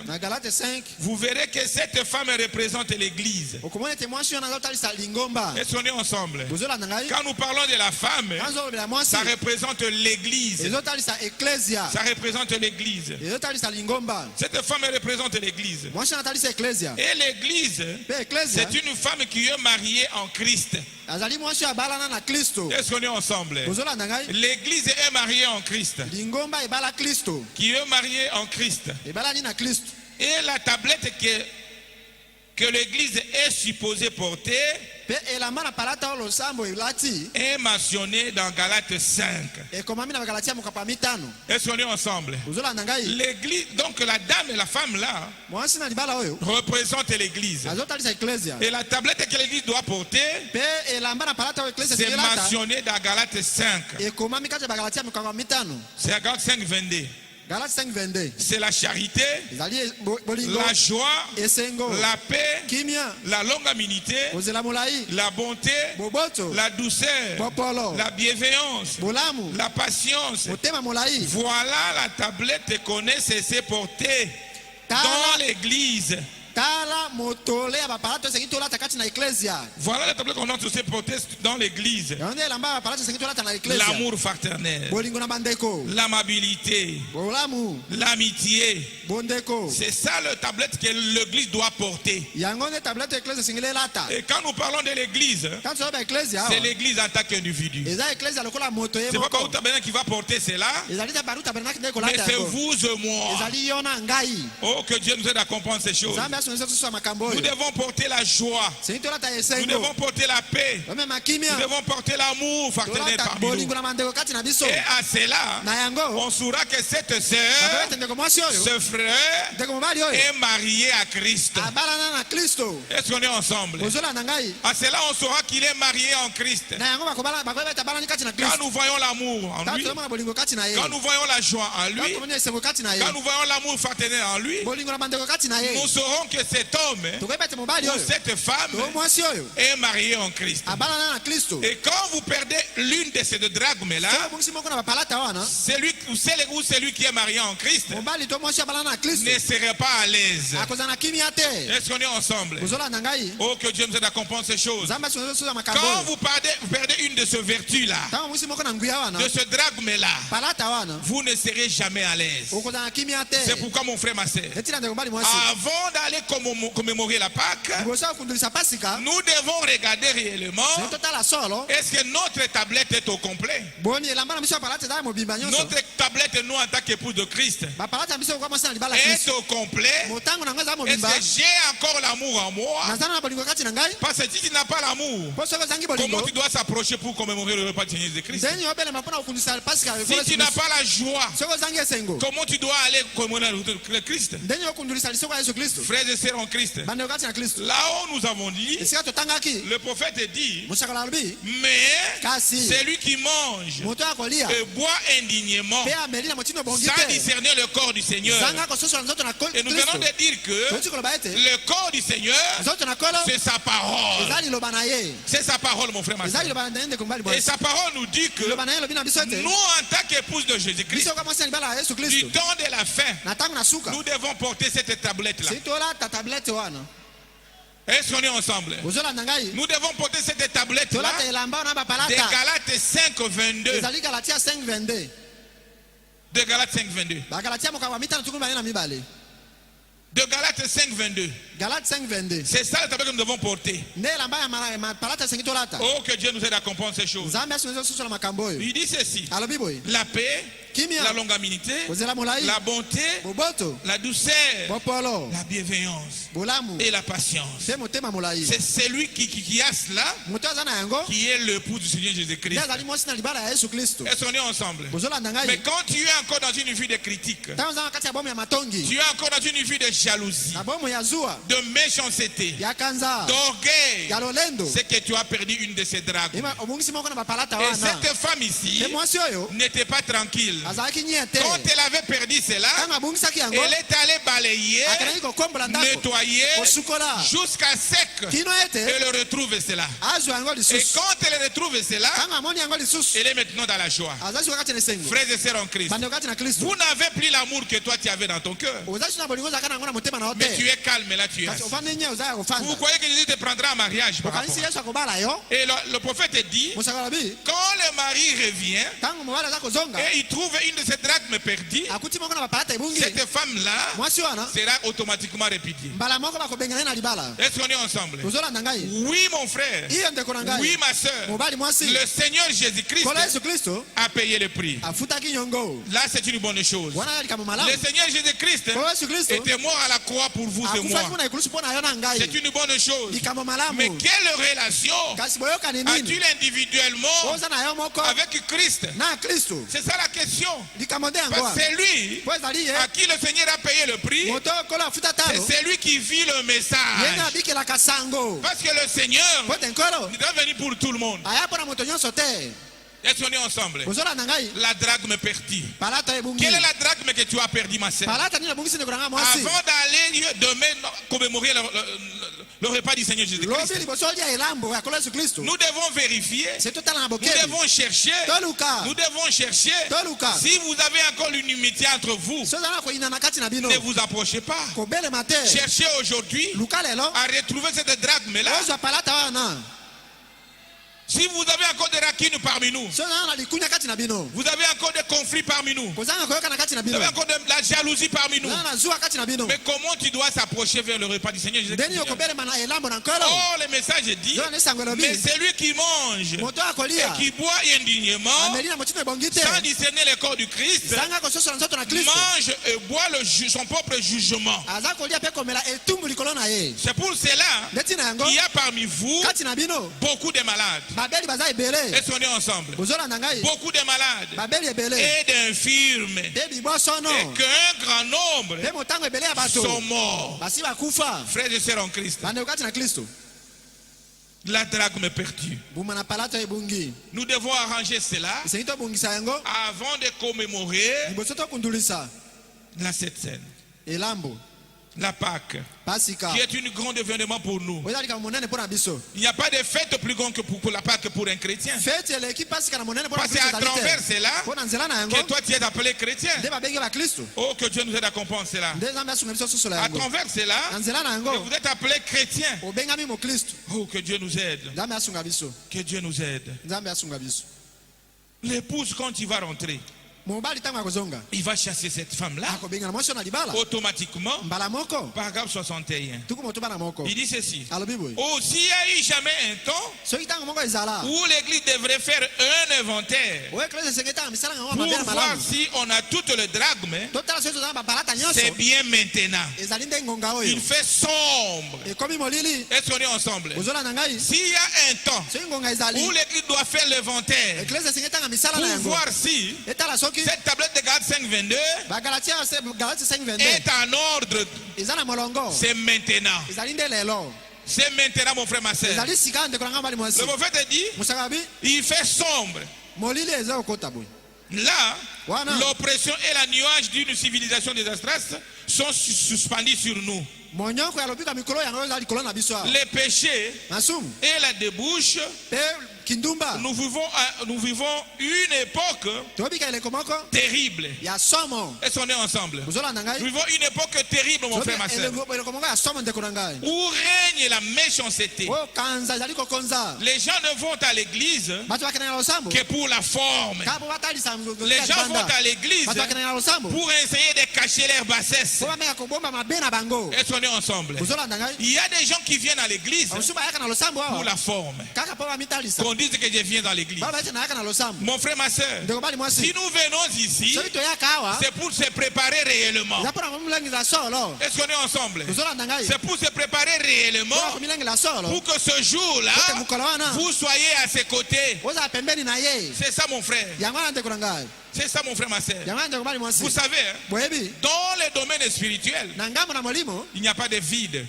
na galate 5 vous verrez que cette femme représente l'Église. okomona ete mwasi oyo nazotalisa lingomba Est-ce qu'on est ensemble? bozolanda ngai Quand nous parlons de la femme, nazolobela mwasi ça représente l'Église. ezotalisa eklesia Ça représente l'Église. ezotalisa lingomba Cette femme représente l'Église. mwasi oyo natalisa eklesia Et l'Église, mpe eklesia c'est une femme qui est mariée en Christ. azali mwasi oyo abalana na kristo Est-ce qu'on est ensemble? bozolanda ngai L'Église est mariée en Christ. lingomba ebala kristo Qui est mariée en Christ. ebalani na kristo Et la tablette que l'Église est supposée porter mpe elamba na palata oyo losambo elati est mentionnée dans Galates 5. ekomami na bagalatia mokapo ya mitano Est-ce qu'on est ensemble? bozolanda ngai L'Église, donc la dame et la femme là, mwasi na libala oyo représentent l'Église. azotalisa eklesia Et la tablette que l'Église doit porter, mpe elamba na palata oyo eklesia c'est ezelata mentionné dans Galates 5. ekomami kati ya bagalatia mokapo ya mitano C'est à Galates 5, 22. Galate 5:22. c'est la charité, Ezali bolingo, la joie, esengo, la paix, kimia, la longanimité, kozela molai, la bonté, boboto, la douceur, bopolo, la bienveillance, bolamu, la patience. motema molai. Voilà la tablette qu'on est censé porter dans Tala, l'église. tala motole ya bapalato esengi tolata kati na eklesia. Voilà la tablette qu'on est censé porter dans l'église. Yango nde elamba ya bapalato esengi tolata na eklesia. L'amour fraternel, Bolingo na bandeko, l'amabilité, bolamu, l'amitié. bondeko. C'est ça le tablette que l'église doit porter. Yango nde tablette ya eklesia esengeli elata. Et quand nous parlons de l'église, Quand tozoba eklesia c'est awa, l'église en tant qu'individu. eza eklesia lokola moto ye C'est pas moko. Baruta Benin qui va porter cela, Ezali te baruta tabernacle nde mais kolata c'est yango. vous et moi. Ezali yo na ngai. Oh, que Dieu nous aide à comprendre ces choses. Nzambe asungisa biso ya makambo Nous oyo. devons porter la joie. Sengi tolata Nous esengo. devons porter la paix. Omema kimia. Nous devons porter l'amour fraternel Tolata parmi nous. bolingo na mandeko kati na biso. Et à cela, Na yango, on saura que cette bakoyete sœur, ndeko mwasi oyo, ce frère, ndeko mobali oyo, est marié à Christ. abalana na Kristo. Est-ce qu'on est ensemble? Ozolanda ngai. À cela, on saura qu'il est marié en Christ. Na yango bakoyeta abalani kati na Quand Kristo. nous voyons l'amour en Tanto lui, tomona bolingo kati na ye. quand nous voyons la joie en lui, Tanto tomona esengo kati na ye. quand nous voyons l'amour fraternel en lui, Bolingo na bandeko kati na ye. nous saurons que cet homme Tokoyebete mobali ou oyo. cette femme To mwasi oyo. est marié en Christ. Abalana na Kristo. Et quand vous perdez l'une de ces deux drachmes-là, Soko bungisi moko na bapalata wana. celui qui est marié en Christ Mobali to mwasi abalana na Kristo. ne serait pas à l'aise. Akozana na kimia te. Est-ce qu'on est ensemble? Ozolanda ngai. Oh, que Dieu nous aide à comprendre ces choses. Nzambe asungisa biso ya makambo Quand oyo. vous perdez une de ces vertus-là, Tango mwisi moko na nguya wana. de ce drachme-là, Palata wana. vous ne serez jamais à l'aise. Okozana na kimia te. C'est pourquoi, mon frère, ma sœur, Etina ndeko mobali mwasi. avant d'aller commémorer la Pâque, Liboso ya kundulisa pasika. nous devons regarder réellement, Sengi totala solo. est-ce que notre tablette est au complet? Boni elamba na biso ya palata eza ya mobimba nyonso. Notre tablette, nous, en tant qu'épouse de Christ, Bapalata na biso kwa mwasi na libala ya est Kristo. au complet? Motango na ngai eza Est-ce mobimba. que j'ai encore l'amour en moi? Nazana na bolingo kati na ngai. Parce que si tu n'as pas l'amour, Po soko zangi comment bolingo. tu dois s'approcher pour commémorer le repas du Seigneur de Christ? Ndeni obelema mpona kokundisa pasika. Si tu n'as pas la joie, Soko zangi esengo. comment tu dois aller commémorer le Christ? Ndeni okundulisa lisoko ya Yesu Kristo. Frères et sœurs en Christ, Bandeko kati na Kristo. là-haut nous avons dit, Esika totangaki. le prophète dit, Musakala alobi. mais Kasi. celui qui mange Moto akolia. et boit indignement, Pe ameli na motino bongi sans te. discerner le corps du Seigneur. Zanga kososo na nzoto na Et nous venons Kristo. de dire que Toti koloba ete. le corps du Seigneur, Nzoto na kolo. c'est sa parole. Eza liloba na ye. C'est sa parole, mon frère, ma Eza soeur. liloba na ndeko mbali Et mwasi. sa parole nous dit que Liloba na ye lobi na biso ete. nous, en tant qu'épouse de Jésus-Christ, Biso kwa mwasi na libala ya Yesu du Kristo. temps de la fin, Na tango na suka. nous devons porter cette tablette-là. Si tola ta tablette wana. Est-ce qu'on est ensemble? Ozolanda ngai. Nous devons porter cette tablette-là Tola ta elamba na de bapalata. Galates 5:22. Ezali Galatia 5:22. De Galates 5:22. Ba Galatia mokaba mitano tukumi bane na mibale. De Galates 5:22. Galates 5:22. C'est ça le tablette que nous devons porter. Nde elamba ya mapalata sengi tolata. Oh, que Dieu nous aide à comprendre ces choses. Nzambe asungisa biso na makambo oyo. Il dit ceci: Alobi boye. la paix, Kimia. la longanimité, Kozela molai. la bonté, Boboto. la douceur, Bopolo. la bienveillance Bolamu. et la patience. Pe motema molai. C'est celui qui a cela, Moto aza na yango. qui est l'époux du Seigneur Nde Jésus-Christ. azali mwasi na libala ya Yesu Kristo. Est-ce qu'on est ensemble? Ozolanda Mais ngai. quand tu es encore dans une vie de critique, Tango zanga kati ya bomu ya matongi. tu es encore dans une vie de jalousie, Na bomu ya zuwa. de méchanceté, Ya kanza. d'orgueil, Ya lolendo. c'est que tu as perdu une de ces drachmes. Ima obungisi moko na bapalata Et wana. cette femme ici Pe mwasi oyo. n'était pas tranquille. Azalaki nye te. Quand elle avait perdu cela, Tango abungisaki yango. elle est allée balayer, Akanaki kokombola ndako. nettoyer Kosukola. jusqu'à sec. Kino ete. Elle retrouve cela. Azwa yango Et lisusu. quand elle retrouve cela, Tango amoni yango lisusu. elle est maintenant dans la joie. Azali kati na esengo. Frères et sœurs en Christ, Bandeko kati na Kristo. vous n'avez plus l'amour que toi tu avais dans ton cœur. Ozali na bolingo zaka na ngo na motema na Mais tu ote. es calme là, tu es Kasi assis. ofande nye ozali Vous kofanda. croyez que Jésus te prendra en mariage par rapport Okanisi à... Yesu akobala yo. Et le prophète dit, Musakala bi. quand le mari revient Tango mobali aza kozonga. et il trouve une de ses drachmes perdues, Akuti moko na bapalata ebungi. cette femme-là Mwasi wana. sera automatiquement répudiée. Mbala moko bakobengana na libala. Est-ce qu'on est ensemble? Ozolanda ngai. Oui, mon frère. Iyo ndeko na ngai. Oui, ma soeur. Mobali mwasi. Le Seigneur Jésus-Christ Kola Yesu Kristo. a payé le prix. Afutaki nyongo. Là, c'est une bonne chose. Wana yali kama malamu. Le Seigneur Jésus-Christ Kola Yesu Kristo. était mort à la croix pour vous et Akufaki moi. kuna ikulusu pona yo na ngai. C'est une bonne chose. Likambo malamu. Mais quelle relation Kasi boyokani as-tu nini? individuellement Oza na yo moko. avec Christ? Na Kristo. C'est ça la question. Likambo nde yango. Parce que c'est lui Po ezali ye. à qui le Seigneur a payé le prix. Moto kola afuta Et talo. c'est lui qui vit le Yena message. abikelaka sango. Parce que le Seigneur Po tenkolo. il doit venir pour tout le monde. Aya pona moto nyonso te. Est-ce qu'on est ensemble? bozolanda ngai La drachme perdue. palata ebungi Quelle est la drachme que tu as perdue, ma sœur? palata nini nabungisi ndeko nanga mwasi Avant d'aller demain commémorer le repas du Seigneur lobi Jésus-Christ, liboso olia elambo ya kolo yesu kristo nous devons vérifier, se totala na nous bokebi devons chercher, toluka nous devons chercher. toluka Si vous avez encore une inimitié entre vous, so ozala na koyina na kati na bino ne vous approchez pas. kobelema te Cherchez aujourd'hui luka lelo à retrouver cette drachme-là. ozwa palata wana Si vous avez encore des rancines parmi nous, so ozala na likunya kati na bino vous avez encore des conflits parmi nous, kozanga koyoka na kati na vous bino avez encore de la jalousie parmi nous. ozala na zuwa kati na bino Mais comment tu dois s'approcher vers le repas du Seigneur ndeni Jésus-Christ? okobelema na elambo na nkolo Oh, le message dit, yo na esango elobi mais celui qui mange moto et akolia qui boit indignement, ameli na motina ebongi te sans discerner le corps du Christ, zanga kososola nzoto na kristo mange et boit son propre jugement. aza kolia mpe komela etumbu likolo na ye C'est pour cela ndeti na yango qu'il y a parmi vous kati na bino beaucoup de malades. babeli baza ebele Est-ce qu'on est ensemble? bozolanda ngai Beaucoup de malades babeli ebele et d'infirmes. mpe bibosono Et qu'un grand nombre mpe motango ebele ya bato sont morts. basi bakufa Frères et sœurs en Christ, bandeko kati na kristo la drachme perdue. buma na palata ebungi Nous devons arranger cela esengi tobungisa yango avant de commémorer liboso tokundulisa la Sainte Seine, elambo la Pâque, pasika qui est une grande événement pour nous. oyo eza likambo monene mpo na biso Il n'y a pas de fête plus grande que pour la Pâque pour un chrétien. feti eleki pasika na monene mpo na Parce que kristo à ezali travers te cela, mpo na nzela na yango que toi tu es appelé chrétien. nde babenge bakristo Oh, que Dieu nous aide à comprendre cela. nde nzambe asunga biso sosola À yango travers cela, na nzela na que yango vous êtes appelé chrétien. obengami mokristo Oh, que Dieu nous aide. nzambe asunga biso Que Dieu nous aide. nzambe asunga biso L'épouse, quand il va rentrer, mobali ntango akozonga il va chasser cette femme-là akobengana mwasi oyo na libala automatiquement. mbala moko Paragraphe 61. tuku motoba na moko Il dit ceci. alobi boye Oh, s'il y a eu jamais un temps soki ntango moko ezala où l'église devrait faire un inventaire oyo eklese esenge ntango misala yango pour mabe na voir malamu si on a toutes les drachmes, totala soki tozala bapalata c'est nyonso bien maintenant. ezali nde ngonga oyo Il fait sombre. ekomi molili Est-ce qu'on est ensemble? ozolanda ngai S'il y a un temps soki ngonga ezali où l'église doit faire l'inventaire eklese esenge ntango misala na pour yango voir si etala soki cette tablette de Galates 5:22 bagalatia galati 5:22 est en ordre, eza na molongo c'est maintenant. ezali nde lelo C'est maintenant, mon frère, ma soeur. ezali sika ndeko na ngai mobali mwasi Le prophète dit, mosakabi il fait sombre. molili eza kokota boye Là, Voilà. l'oppression et la nuage d'une civilisation désastreuse sont suspendus sur nous. monyoko ya lobika mikolo yango eza likolo na biso awa Les péchés masumu et la débouche, mpe kindumba nous vivons une époque tobika eleko moko terrible. ya somo Est-ce qu'on est ensemble? bozolanda Nous ngai vivons une époque terrible, mon frère, ma soeur, eleko moko ya somo ndeko na ngai où règne la méchanceté. oyo kanza ezali kokonza Les gens ne vont à l'église bato bakendaka na losambo que pour la forme. kaka po batalisa Les gens vont à l'église bato bakendaka na losambo pour essayer de cacher leur bassesse. po bameka kobomba mabe na bango Est-ce qu'on est ensemble? bozolanda ngai Il y a des gens qui viennent à l'église bamosusu bayaka na losambo pour awa la forme. kaka po bamitalisa Qu'on dise que je viens dans l'église. baba ete nayaka na losambo Mon frère, ma soeur, ndeko bali si mwasi nous venons ici, soki toyaka awa c'est pour se préparer réellement. eza mpona komilengela solo Est-ce qu'on est ensemble? bozolanda ngai C'est pour se préparer réellement, mpona komilengela solo pour que ce jour-là, ete mokolo wana vous soyez à ses côtés. ozala pembeni na ye C'est ça, mon frère. yango wana ndeko na ngai C'est ça, mon frère, ma soeur. yango wana ndeko bali mwasi Vous savez, hein, boyebi dans le domaine spirituel, na ngambo na molimo il n'y a pas de vide.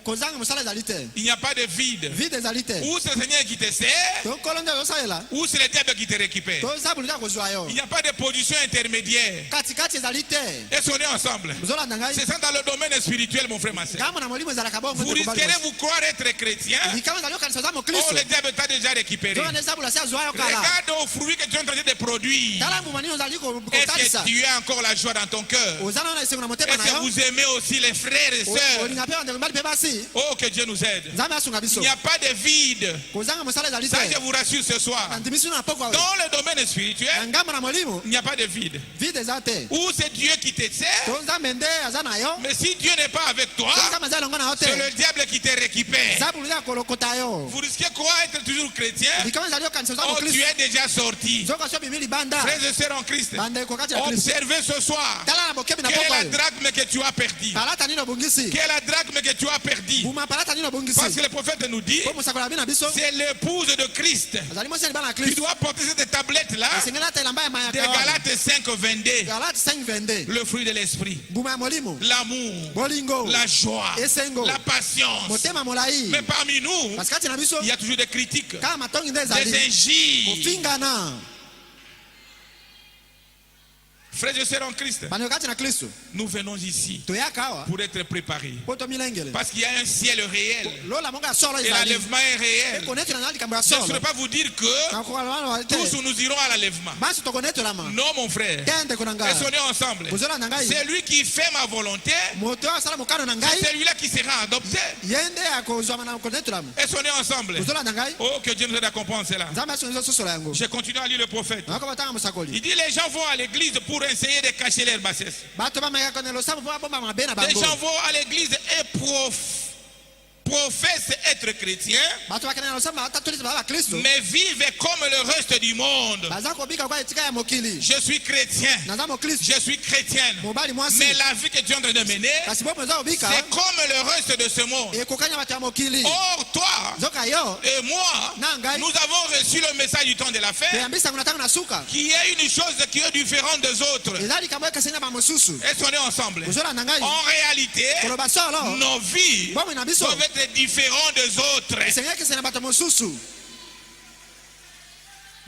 kozanga mosala ezali te Il n'y a pas de vide. vide ezali te Ou c'est le Seigneur qui te sert, to nkolo nde ozosalela ou c'est le diable qui te récupère. to zabuli nde kozwa yo Il n'y a pas de position intermédiaire. katikati ezali te Est-ce qu'on est ensemble? ozolanda ngai C'est ça dans le domaine spirituel, mon frère, ma soeur. ngambo na molimo ezalaka bongo Vous ndeko bali risquerez mwasi vous croire être chrétien. likama ezali okanisa oza Oh, mokristo le diable t'a déjà récupéré. to wana ezabula si azwa yo kala Regarde aux fruits que tu es en train de produire. tala mbuma nini ozali Est-ce kotalisa que tu as encore la joie dans ton cœur? oza na wana esengo na motema Est-ce na que yo vous aimez aussi les frères et sœurs? olinga mpe bandeko mibali mpe basi Oh, que Dieu nous aide. nzambe asunga Il biso n'y a pas de vide. kozanga mosala ezali Ça, je te vous rassure ce soir. andimisi na poko awe Dans le domaine na spirituel, ngambo na molimo il n'y a pas de vide. vide eza te Ou c'est Dieu qui te sert, to nzambe nde aza na yo mais si Dieu n'est pas avec toi, to nzambe aza elongo na yo c'est te le diable qui te récupère. zabuli ya kolokota yo Vous risquez quoi être toujours chrétien? likama ezali okanisa oza Oh, tu mokristo es déjà sorti. nzoka so bimi libanda Frères et sœurs en Christ, bandeko kati ya kristo observez ce soir. tala na bokebi na Quelle poko est la ayo drachme que tu as perdue? palata nini obungisi Quelle est la drachme que tu as perdue? buma palata nini obungisi Parce que le prophète nous dit, po mosakolo ya bino na biso c'est l'épouse de Christ azali mwasi ya libala na qui kristo doit porter cette tablette-là esengeli ata elamba ya de mayaka wana Galates 5:22. galati 5:22 Le fruit de l'esprit, buma ya molimo l'amour, bolingo la joie, esengo la patience. motema molai Mais parmi nous, kasi kati na biso il y a toujours des critiques, kaka matongi nde des ezali injures. kofingana Frères et sœurs en Christ, bando kati na Kristo nous venons ici toyaka awa pour être préparés. po tomilengele Parce qu'il y a un ciel réel lola monga solo et ezali l'enlèvement est réel. ekonetela na likambo ya Je ne solo saurais pas vous dire que nakokalwana tous te nous irons à l'enlèvement. basi tokonetolama Non, mon frère. tende kona ngai Restons ensemble. bozolanda ngai C'est lui qui fait ma volonté. moto asala mokano na ngai C'est celui-là qui sera adopté. yende akozwama na konetolama Restons ensemble. bozolanda ngai Oh, que Dieu nous aide à comprendre cela. nzambe asonisa sosola yango Je continue à lire le prophète. nakobatanga mosakoli Il dit les gens vont à l'église pour essayer de cacher leur bassesse. bato bameka konela osambo mpo babomba mabe na Les bango gens vont à l'église et professent être chrétiens, bato bakendela osambo batatolisa baba bakristo mais vivent comme le reste du monde. baza kobika kwa etika ya mokili Je suis chrétien. naza mokristo Je suis chrétienne. mobali mwasi Mais la vie que tu es en train de mener, kasi bomo eza kobika c'est comme le reste de ce monde. ekokanya bato ya mokili Or, toi nzoka yo et moi, Nangai. nous avons reçu le message du temps de la fin, eyambisango na ntango na suka qui est une chose qui est différente des autres. eza likambo ekeseni na bamosusu Est-ce qu'on est ensemble? ozolanda ngai En réalité, koloba solo nos vies bomo na biso doivent être différentes des autres. esengi ekeseni na bato mosusu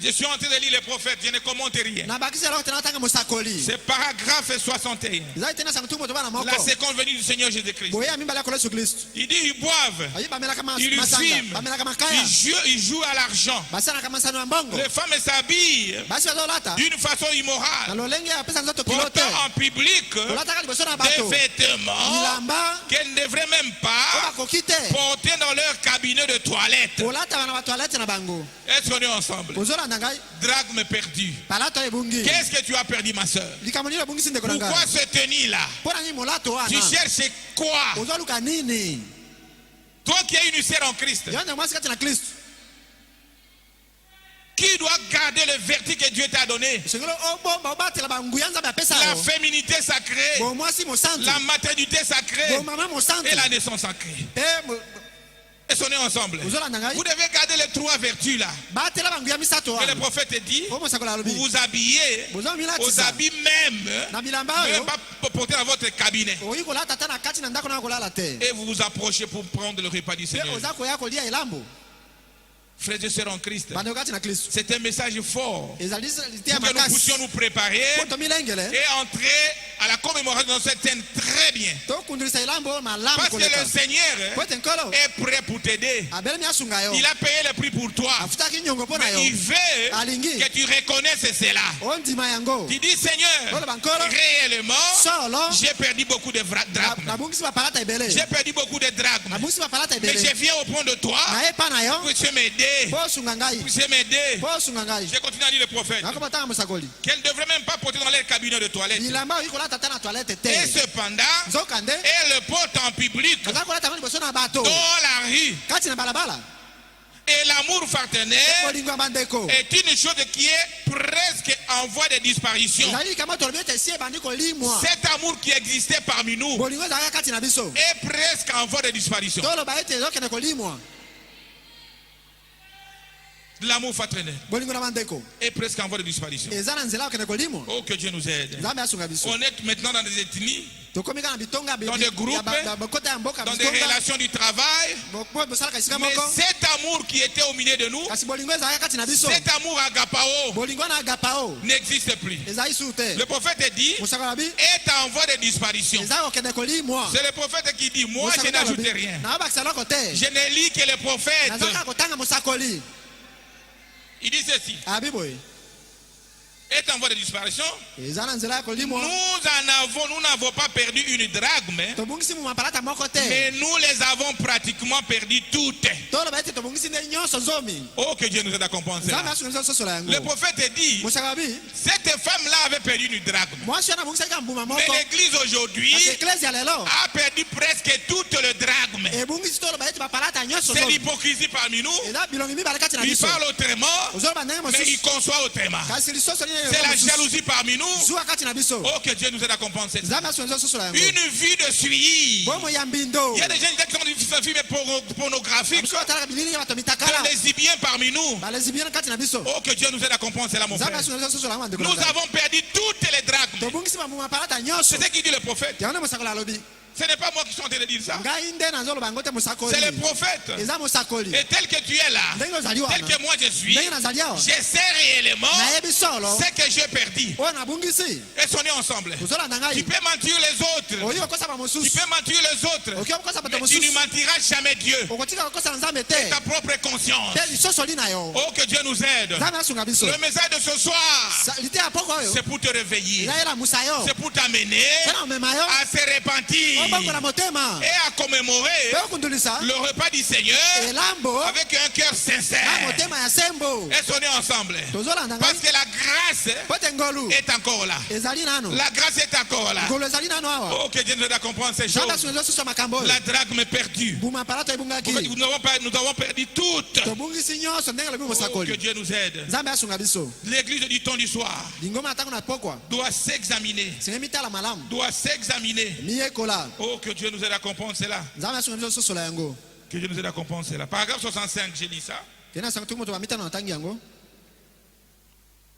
Je suis en train de lire les prophètes, je ne commente rien. nabakisi eloko te natanga mosakoli C'est paragraphe 61. eza ete na sango tu moto bana moko La seconde venue du Seigneur Jésus-Christ. boye ya mibale ya kolo yesu kristu Il dit ils boivent, ayi bamelaka ils masanga fument, bamelaka makaya ils jouent à l'argent. basalaka masano ya mbongo Les femmes s'habillent basi bazolata d'une façon na immorale, lolenge ya pesa nzoto kilo te portant en public olataka liboso na des bato vêtements bilamba qu'elles ne devraient même po pas bakoki te porter dans leur cabinet de toilette. olata bana batoalete na bango Est-ce qu'on est ensemble? ozolanda ngai Drachme perdu. palato ebungi Qu'est-ce que tu as perdu, ma soeur? likambo nini ebungisi ndeko na Pourquoi ngai ce tenue-là? mpo na nini molato Tu wana cherches quoi? ozoluka nini Toi qui es une sœur en Christ, yo nde mwasi kati na kristu qui doit garder le verdict que Dieu t'a donné? esengeli obomba obatela banguya nzambe apesa La yo féminité sacrée, bomwasi mosantu la maternité sacrée bomama mosantu et la naissance sacrée. Est-ce qu'on est ensemble? ozolanda ngai Vous devez garder les trois vertus là. batela banguya misato Que le wana prophète dit, po mosakola vous alobi vous habillez aux bozomilatisa habits même, na bilamba même oyo pas porter dans votre cabinet. oyi kolata ata na kati na ndako na kolala te Et vous vous approchez pour prendre le repas du pe Seigneur. oza koya kolia elambo Frères et sœurs en Christ, bando kati na kristu c'est un message fort ezali te ya pour que nous makasi puissions nous préparer po tomilengele et entrer à la commémoration de cette scène très bien. tokundulisa elambo malamu Parce que koleka le Seigneur po ete nkolo est prêt pour t'aider. abelemi asunga yo Il a payé le prix pour toi. afutaki nyongo mpo na Mais yo il veut alingi que tu reconnaisses cela. ondima yango Tu dis, Seigneur, oloba nkolo réellement, solo j'ai perdu beaucoup de drachmes. nabungisi bapalata ebele J'ai perdu beaucoup de drachmes. nabungisi bapalata Mais ebele je viens au point de toi. naye pa na yo Puisse m'aider. po osunga ngai Puisse m'aider. po osunga ngai Je continue à lire le prophète. nakobatanga mosakoli Qu'elle ne devrait même pas porter dans leur cabinet de toilette. bilamba oyi kolata ata na toilette te Et cependant, nzokande elle le porte en public, aza kolata yango liboso na bato dans la rue. kati na balabala Et l'amour fraternel kolingo ya bandeko est une chose qui est presque en voie de disparition. ezali likambo tolobi ete esi ebandi kolimwa Cet amour qui existait parmi nous bolingo ezalaka kati na biso est presque en voie de disparition. toloba ete ezokende kolimwa L'amour fraternel bolingo na bandeko est presque en voie de disparition. eza na nzela okende kolimwa Oh, que Dieu nous aide. nzambe asunga biso On est maintenant dans des ethnies, tokomi kaka na bitonga Dans des groupes, bakota ya mboka dans des bitonga relations du travail. bosalaka esika Mais moko cet amour qui était au milieu de nous, kasi bolingo ezalaka kati na biso cet amour agapao, bolingo na agapao n'existe plus. ezali su te Le prophète dit, mosakoli abi est en voie de disparition. eza kokende kolimwa C'est le prophète qui dit, moi je n'ajoute rien. naobakisa eloko te Je ne lis que les prophètes. naza kaka kotanga mosakoli Il dit ceci, abi boye est en voie de disparition. eza na nzela ya kolimwa Nous n'avons pas perdu une drachme, tobungisi mu mapalata moko te mais nous les avons pratiquement perdu toutes. toloba ete tobungisi nde nyonso zomi Oh, que Dieu nous aide à comprendre nzambe cela. asunga biso sosola yango Le prophète dit, mosakoli abi cette femme-là avait perdu une drachme. mwasi wana abungisaki ka mbuma Mais moko l'église aujourd'hui kasi eklesi ya lelo a perdu presque toute le drachme. ebungisi toloba ete bapalata nyonso C'est zomi l'hypocrisie parmi nous. eza bilongi mibale kati na Il biso parle autrement, ozoloba ndenge mais il mosusu conçoit autrement. kasi lisoso C'est la jalousie parmi nous. zuwa kati na biso Oh, que Dieu nous aide à comprendre cette. nzambe asunga biso sosola yango Une vie de suivi. bomo ya mbindo Il y a des gens qui sont des films pornographiques, biso batalaka bilili ya bato mitakala des lesbiens parmi nous. balesibiana kati na biso Oh, que Dieu nous aide à comprendre cela, mon nzambe frère. asunga biso sosola yango bandeko Nous na ngai avons perdu toutes les drachmes. tobungisi bambuma palata nyonso C'est ce qu'il dit le prophète. yango nde mosakoli alobi Ce n'est pas moi qui suis en train de dire ça. ngai nde nazoloba yango te mosakoli C'est le prophète. eza mosakoli Et tel que tu es là, ndenge ozali tel wana que moi je suis, ndenge nazali awa je sais réellement nayebi solo ce que j'ai perdu. oyo nabungisi Et sonnez ensemble. ozolanda Tu ngai peux mentir les autres. oyi okosaba Tu mosusu peux mentir les autres. oki okosa bato Mais tu ne mosusu mentiras jamais Dieu. okotika kokosa na nzambe te Ta propre conscience. te lisosoli na yo Oh, que Dieu nous aide. nzambe asunga biso Le message de ce soir, lite ya poko oyo c'est pour te réveiller. elayelamusa yo C'est pour t'amener tena omema yo à se repentir obongola motema et à commémorer pe okundulisa le repas du Seigneur elambo avec un cœur na sincère. motema ya sembo Et sonnez ensemble. tozolanda Parce ngai que la grâce po te ngolu est encore là. ezali nano La grâce est encore là. ngolu ezali nano awa Oh, que Dieu nous aide à comprendre ces nzambe choses. asunga biso makambo oyo La drachme est perdue. buma pala En fait, toyebungaki nous avons perdu toutes. tobungisi nyonso ndenge lobi Oh, que mosakoli Dieu nous aide. nzambe asunga biso L'église du temps du soir lingoma na ntango na pokwa doit s'examiner. singa mitala malamu Doit s'examiner. miyekola Oh, que Dieu nous aide à comprendre cela. nzambe asunga biso sosola yango Que Dieu nous aide à comprendre cela. Paragraphe 65, j'ai dit ça. kena sango tuku moto bamitano na ntangi yango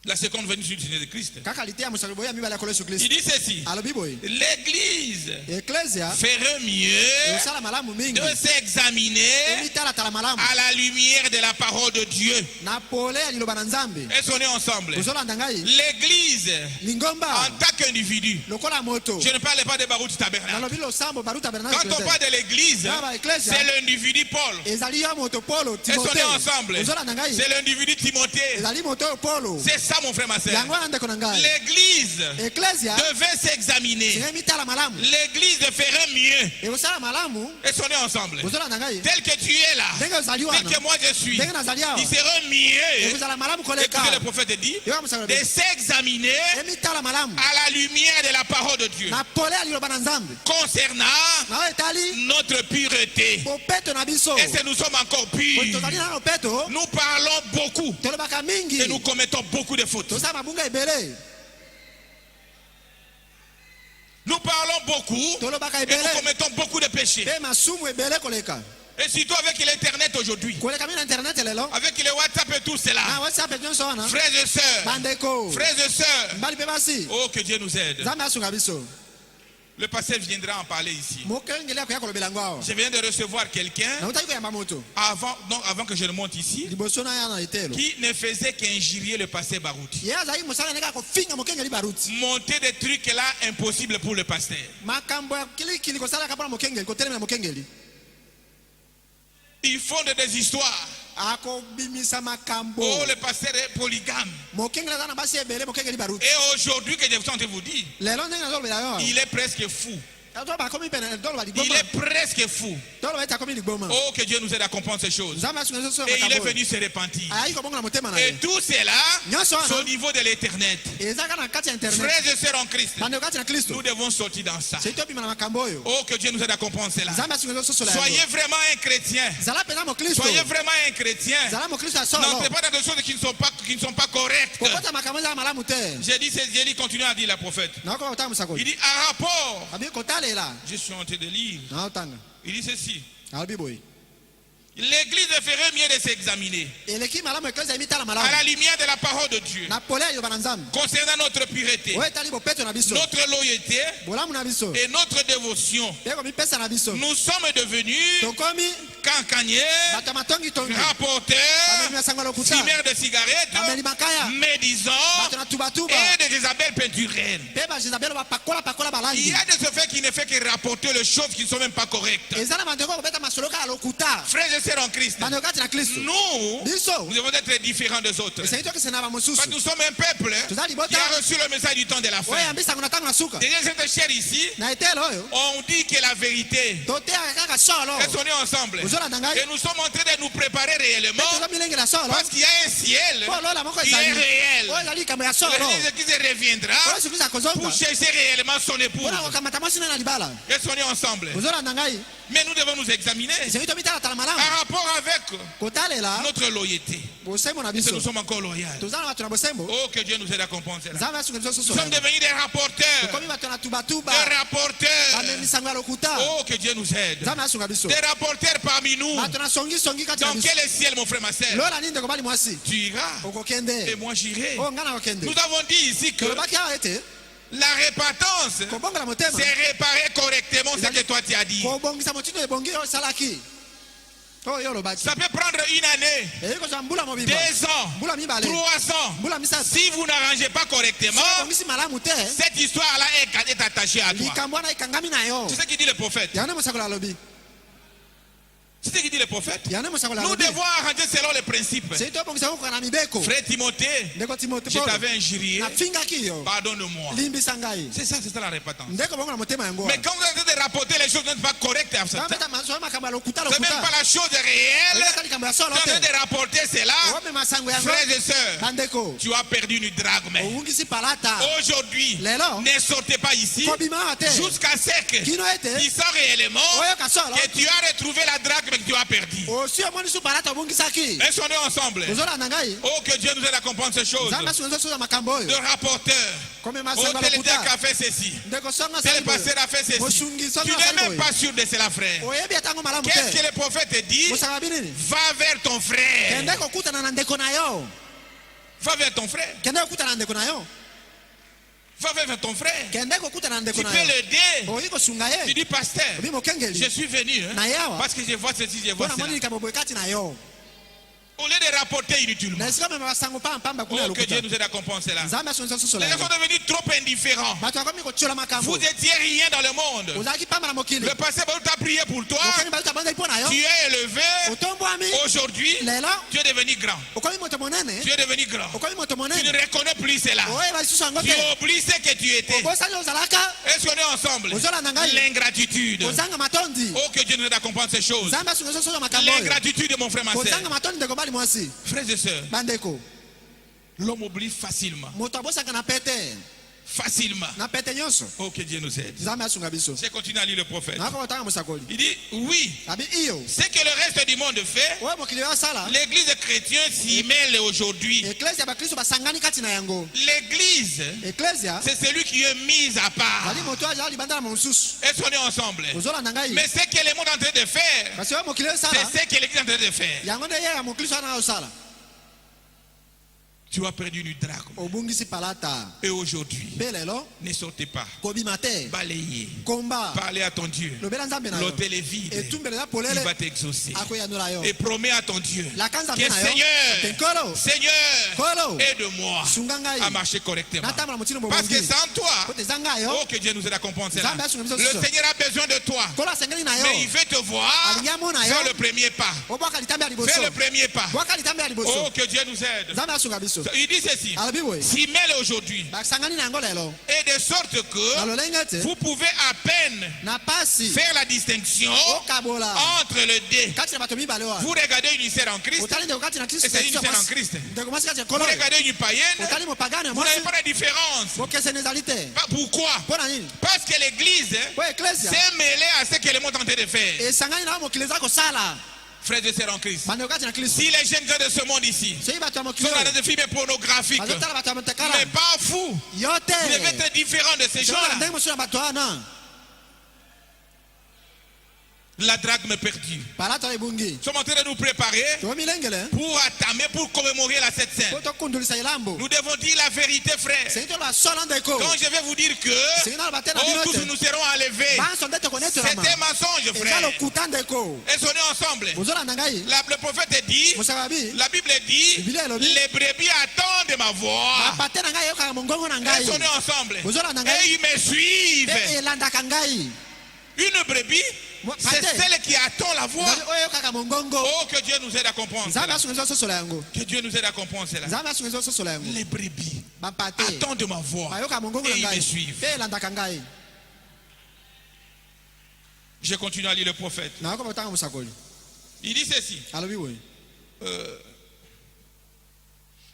La seconde venue du Seigneur de Christ. kaka lite ya mosakoli boye ya mibale ya kolo yesu Il kristo dit ceci. alobi boye L'église eklesia ferait mieux osala malamu mingi de s'examiner emitalatala malamu à la lumière de la parole de Dieu. na pole ya liloba na nzambe Et on est ensemble. ozolanda ngai L'église, lingomba en tant qu'individu, lokola moto je ne parle pas de Baruch Tabernacle. nalobi losambo baruta Quand tabernacle on parle de l'église, Baba, ecclesia. c'est l'individu Paul. ezali yo moto polo Et on timote est ensemble. ozolanda ngai C'est l'individu Timothée. ezali moto oyo polo C'est ça, mon frère, ma soeur. yango wana ndeko na ngai L'église eklesia devait s'examiner. singa emitala malamu L'église ferait mieux. ekosala malamu Et on est ensemble. ozolanda ngai Tel que tu es là, ndenge ozali tel wana que moi je suis, ndenge nazali awa il serait mieux. ekozala malamu koleka Écoutez le prophète dit yoka mosakoli de s'examiner emitala malamu à la lumière de la parole de Dieu na pole ya liloba na nzambe concernant na oyo etali notre pureté. bopeto na biso Et si nous sommes encore purs, tozali na lopeto nous parlons beaucoup tolobaka mingi et nous commettons beaucoup de fautes. tosala mabunga ebele Nous parlons beaucoup tolobaka et nous ebele commettons beaucoup de péchés. mpe masumu ebele koleka Et surtout avec l'internet aujourd'hui, koleka mi na internet lelo avec les WhatsApp et tout cela. na whatsapp nyonso wana Frères et sœurs, bandeko frères et sœurs, mbali mpe basi oh que Dieu nous aide. nzambe asunga biso Le pasteur viendra en parler ici. mokengeli akoya kolobela yango awa Je viens de recevoir quelqu'un nautaki koyamba moto avant que je le monte ici, liboso na ya na etelo qui ne faisait qu'injurier le pasteur Barouti. ye azalaki mosala ndenge akofinga mokengeli baruti Monter des trucs là impossibles pour le pasteur. makambo ya kilikili kosalaka mpona mokengeli kotelemela mokengeli Ils font des histoires. akobimisa makambo Oh, le pasteur est polygame. mokengeli aza na basi ebele mokengeli baruti Et aujourd'hui, que je suis en train de vous dire, lelo ndenge nazolobela yo il est presque fou. to bakomi pene doloba Il ligoma est presque fou. toloba eti akomi ligoma Oh, que Dieu nous aide à comprendre ces choses. nzambe asunga biso Et il est makambo venu se repentir. ayaki kobongola motema na Et ye tout cela, nyonso c'est au wana niveau de l'Internet. ezaka na kati ya internet Frères et sœurs en Christ, bandeko kati na kristo nous devons sortir dans ça. sei tobima na makambo oyo Oh, que Dieu nous aide à comprendre cela. nzambe asunga biso sosola Soyez yango vraiment un chrétien. zala mpenza mokristo Soyez vraiment un chrétien. zala mokristo ya solo N'entrez pas dans des choses qui ne sont pas correctes. kokota makambo ezala malamu te J'ai dit, continue à dire la prophète. nakoka kotanga Il mosakoli dit, à rapport, abi kotalela je suis en train de lire. naotanga Il dit ceci. alobi boye L'église ferait mieux de s'examiner eleki malamu eklezia emitala à malamu la lumière de la parole de Dieu na pole ya liloba na nzambe concernant notre pureté, oyo etali bopeto na biso notre loyauté bolamu na biso et notre dévotion. mpe komipesa na biso Nous sommes devenus tokomi cancaniers, bato ya matongitongi rapporteurs, bamemi ya sango ya lokuta fumeurs de cigarettes, bameli makaya médisants bato na tubatuba et des Isabelle peinturiennes. mpe bajezabelo bapakola Il balangi y a de ce fait qui ne fait que rapporter les choses qui ne sont même pas correctes. eza na bandeko kobeta masolo kaka lokuta Frères et sœurs en Christ, bandeko kati na kristo nous biso devons être différents des autres. esengeli tokesena Parce que bamosusu nous sommes un peuple toza qui libota a reçu le message du temps de la fin. oyo yambisango na ntango na suka Déjà, cette chair ici, na etelo oyo on dit que la vérité, toteyaka kaka solo elles sont nées ensemble. ozolanda ngai Et nous sommes en train de nous préparer réellement toza milengela solo parce qu'il y a un ciel po lola moko qui est ezali réel. oyo ezali likambo ya solo L'église qui se reviendra oyo yesu kristo akozonga pour chercher réellement son épouse. mpona kokamata mwasi naye na libala Elles sont nées ensemble. ozolanda ngai Mais nous devons nous examiner esengeli tomitalatala malamu par rapport avec kotalela notre loyauté. bosembo na Si biso nous sommes encore loyaux. toza na bato na bosembo Oh, que Dieu nous aide à comprendre cela. nzambe asunga biso Nous sosola sommes devenus des rapporteurs. tokomi bato na tubatuba Des rapporteurs. bamemi sango ya lokuta Oh, que Dieu nous aide. nzambe asunga biso Des rapporteurs parmi nous. bato na songisongi kati na Dans biso quel ciel, mon frère, ma soeur? lola nini ndeko bali mwasi Tu iras et okokende moi j'irai. oyo ngai na kokende Nous avons dit ici que tolobaki awa ete La repentance, kobongola motema c'est réparer correctement ce que toi tu as dit. kobongisa motindo ebongi oyo osalaki oyo olobaki Ça peut prendre une année, ekozwa mbula 2 mobimba ans, mbula mibale 3 ans. mbula misatu Si vous n'arrangez pas correctement, obongisi malamu te cette histoire-là est attachée à toi. likambo wana ekangami na yo C'est ce qui dit le prophète. yango nde mosakoli alobi C'est ce qui dit le prophète. yango nde mosakoli Nous alobi devons arranger selon les principes. sei tobongisa kokoka na mibeko Frère Timothée, ndeko timote je t'avais injurié. nafingaki yo Pardonne-moi. limbisa ngai C'est ça la repentance. nde kobongola motema yango Mais quand vous êtes en train de rapporter les choses, vous n'êtes pas correctes. Ce n'est bameta makambo ya lokuta même lokuta pas la chose réelle. oyaka likambo ya solo Tu es en te train de rapporter cela. omema sango yango Frères et sœurs, bandeko tu as perdu une drachme. owungisi palata Aujourd'hui, lelo ne sortez pas ici kobima awa te jusqu'à ce que kino ete tu sens réellement oyoka solo que tu as retrouvé la drachme que tu as perdue. osi omoni su palata obungisaki Est-ce qu'on est ensemble? ozolanda ngai Oh, que Dieu nous aide à comprendre ces choses. nzambe asunga ezosoza makambo Le oyo rapporteur. komema Oh, sango ya tel et tel lokuta a fait ceci. ndeko songa Tel asali boye pasteur a fait ceci. mosungi Tu songa n'es asali même boye pas sûr de cela, frère. oyebi atango malamu Qu'est-ce que te le prophète te dit? mosaka binini Va vers ton frère. kende kokutana na ndeko na yo Va vers ton frère. kende kokutana na ndeko na yo Va vers ton frère. kende kokutana na Tu ndeko peux na yo l'aider. oyi kosunga Tu ye dis, pasteur, obi mokengeli je suis venu hein, na yawa parce que je vois ceci, je vois mpona cela. moni likambo boye kati na yo Au lieu de rapporter inutilement. na esika omema basango pamba kuna ya Oh, que Dieu lokuta nous aide à comprendre cela. nzambe asungisa Les sosola gens sont yango devenus trop indifférents. bato bakomi kotiola Vous makambo étiez rien dans le monde. ozalaki pamba na mokili Le pasteur Baout a prié pour toi. mokengi baluta bandeli mpo na yo Tu es élevé. otombwami Aujourd'hui, lelo tu es devenu grand. okomi moto monene Tu es devenu grand. okomi moto Tu ne monene reconnais plus cela. oyeba lisusu yango Tu te oublies ce que tu étais. obosani ozalaka Est-ce qu'on est ensemble? ozolanda ngai L'ingratitude. kozanga matondi Oh, que Dieu nous aide à comprendre ces choses. nzambe asunga sosoza makambo oyo L'ingratitude, mon frère, ma soeur. kozanga matondi ndeko bali mwasi Frères et sœurs, bandeko l'homme oublie facilement. moto abosaka na pete Facilement. na pete nyonso Oh, que Dieu nous aide. nzambe asunga biso J'ai continué à lire le prophète. nako kotanga mosakoli Il dit, oui, abi iyo ce que le reste du monde fait, oyo mokili oyo asala l'église chrétienne s'y mêle aujourd'hui. eklesia bakristo basangani kati na yango L'église, eklesia c'est celui qui est mis à part. zali moto oyo azala libanda na mosusu Est-ce qu'on est ensemble? ozolanda ngai Mais ce que le monde est en train de faire, kasi oyo mokili oyo esala c'est ce que l'église est en train de faire. yango nde ye ya mokristo ana osala Tu as perdu une drachme. obungisi palata Et aujourd'hui, mpe lelo ne sortez pas. kobima te Balayez. komba Parlez à ton Dieu. lobela nzambe na yo L'autel est vide. etumbelo eza Il polele va t'exaucer. akoyanola yo Et promets à ton Dieu laka nzambe que na yo Seigneur, tenkolo Seigneur, kolo aide-moi sunga ngai à marcher correctement. natambola motino Parce que bobongi sans toi, po te eza ngai yo oh que Dieu nous aide à comprendre cela. Nzambe asunga biso Le susu. Seigneur a besoin de toi. kolo asengeli na Mais il yo veut te voir alingi amona yo faire le premier pas. obwaka litambe ya liboso Fais le premier pas. bwaka litambe ya liboso Oh que Dieu nous aide. nzambe asunga biso Il dit ceci. alobi boye S'y mêle aujourd'hui. basangani na yango lelo Et de sorte na que lolenge ete vous pouvez à peine na pasi faire la distinction okabola entre le deux. kati na bato mibale wa Vous regardez une sœur en Christ, otali ndeko kati na et kristo c'est une sœur en Christ. ndeko mwasi kati ya Vous kolo regardez une païenne, otali mopagani ya vous n'avez mwasi pas de différence. bokeseni ezali te Pourquoi? mpo na nini Parce que l'église po eklesia s'est mêlée à ce que le monde est en train de faire. esangani na yo mokili eza kosala Frères et sœurs en Christ. bandeko kati na kristo Si les jeunes gens de ce monde ici soki bato ya mokili sont dans oyo des films pornographiques, bazotala bato ya mais motekala pas fou, yo te vous devez être différent de ces ezolala gens-là. ndenge mosusu ya bato wana La drachme perdue. palata oyo ebungi Nous sommes en train de nous préparer tomilengele pour attamer, pour commémorer la Sainte Seine. po tokundulisa elambo Nous devons dire la vérité, frère. sengi toloba solo ndeko Quand je vais vous dire que sengi naloba te na oh, bino tous te nous serons enlevés, banso nde c'est tokonetolama un mensonge, eza frère. lokuta ndeko Est-ce qu'on est ensemble? bozolanda ngai Le prophète dit, mosaka babi la Bible dit, Biblia elobi les brebis attendent ma voix. bapate na ngai eyokaka mongongo na ngai Est-ce qu'on est ensemble? bozolanda Et ngai ils me suivent. e elandaka ngai Une brebis, c'est Pate. celle qui attend la voix. ezali oyo eyokaka mongongo Oh, que Dieu nous aide à comprendre nzambe cela. asunga biso ososola yango Que Dieu nous aide à comprendre cela. nzambe asunga biso ososola yango Les brebis bapate attendent ma voix. bayokaka mongongo na Et ils ngai me suivent. mpe elandaka ngai Je continue à lire le prophète. nayoka botanga mosakoli Il dit ceci. alobi boye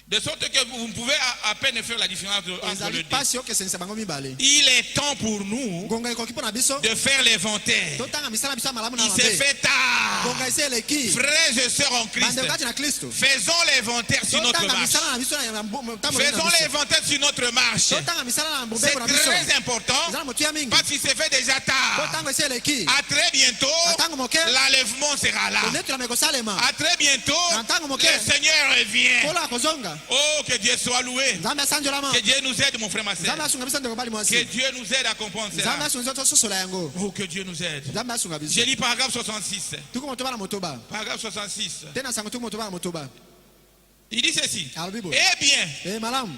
De sorte que vous pouvez à peine faire la différence entre ezali les deux. mpasi okesenisa bango mibale Il est temps pour nous ngonga ekoki mpo na biso de faire l'inventaire. totanga misala biso ya malamu na Il s'est mabe fait tard. ngonga esi eleki Frères et sœurs en Christ, bandeko kati na kristo faisons l'inventaire sur notre totanga marche. misala na biso na ntambo Faisons na biso l'inventaire sur notre marche. totanga misala na C'est mobeko na biso très important eza na motu ya mingi parce qu'il s'est fait déjà tard. po ntango esi eleki À très bientôt, na ntango moke l'enlèvement sera là. konetolama ekosalema À très bientôt, Na ntango moke. le Seigneur revient. polo akozonga Oh, que Dieu soit loué. nzambe asanjolama Que Dieu nous aide, mon frère, ma nzambe soeur. asunga biso ndeko mobali Que mwasi Dieu nous aide à comprendre nzambe cela. asunga biso tososola yango Oh, que Dieu nous aide. nzambe asunga Je biso lis paragraphe 66. tuku motoba na motoba Paragraphe 66. te na sango tuku motoba na motoba Il dit ceci. alobi boye Eh bien, malamu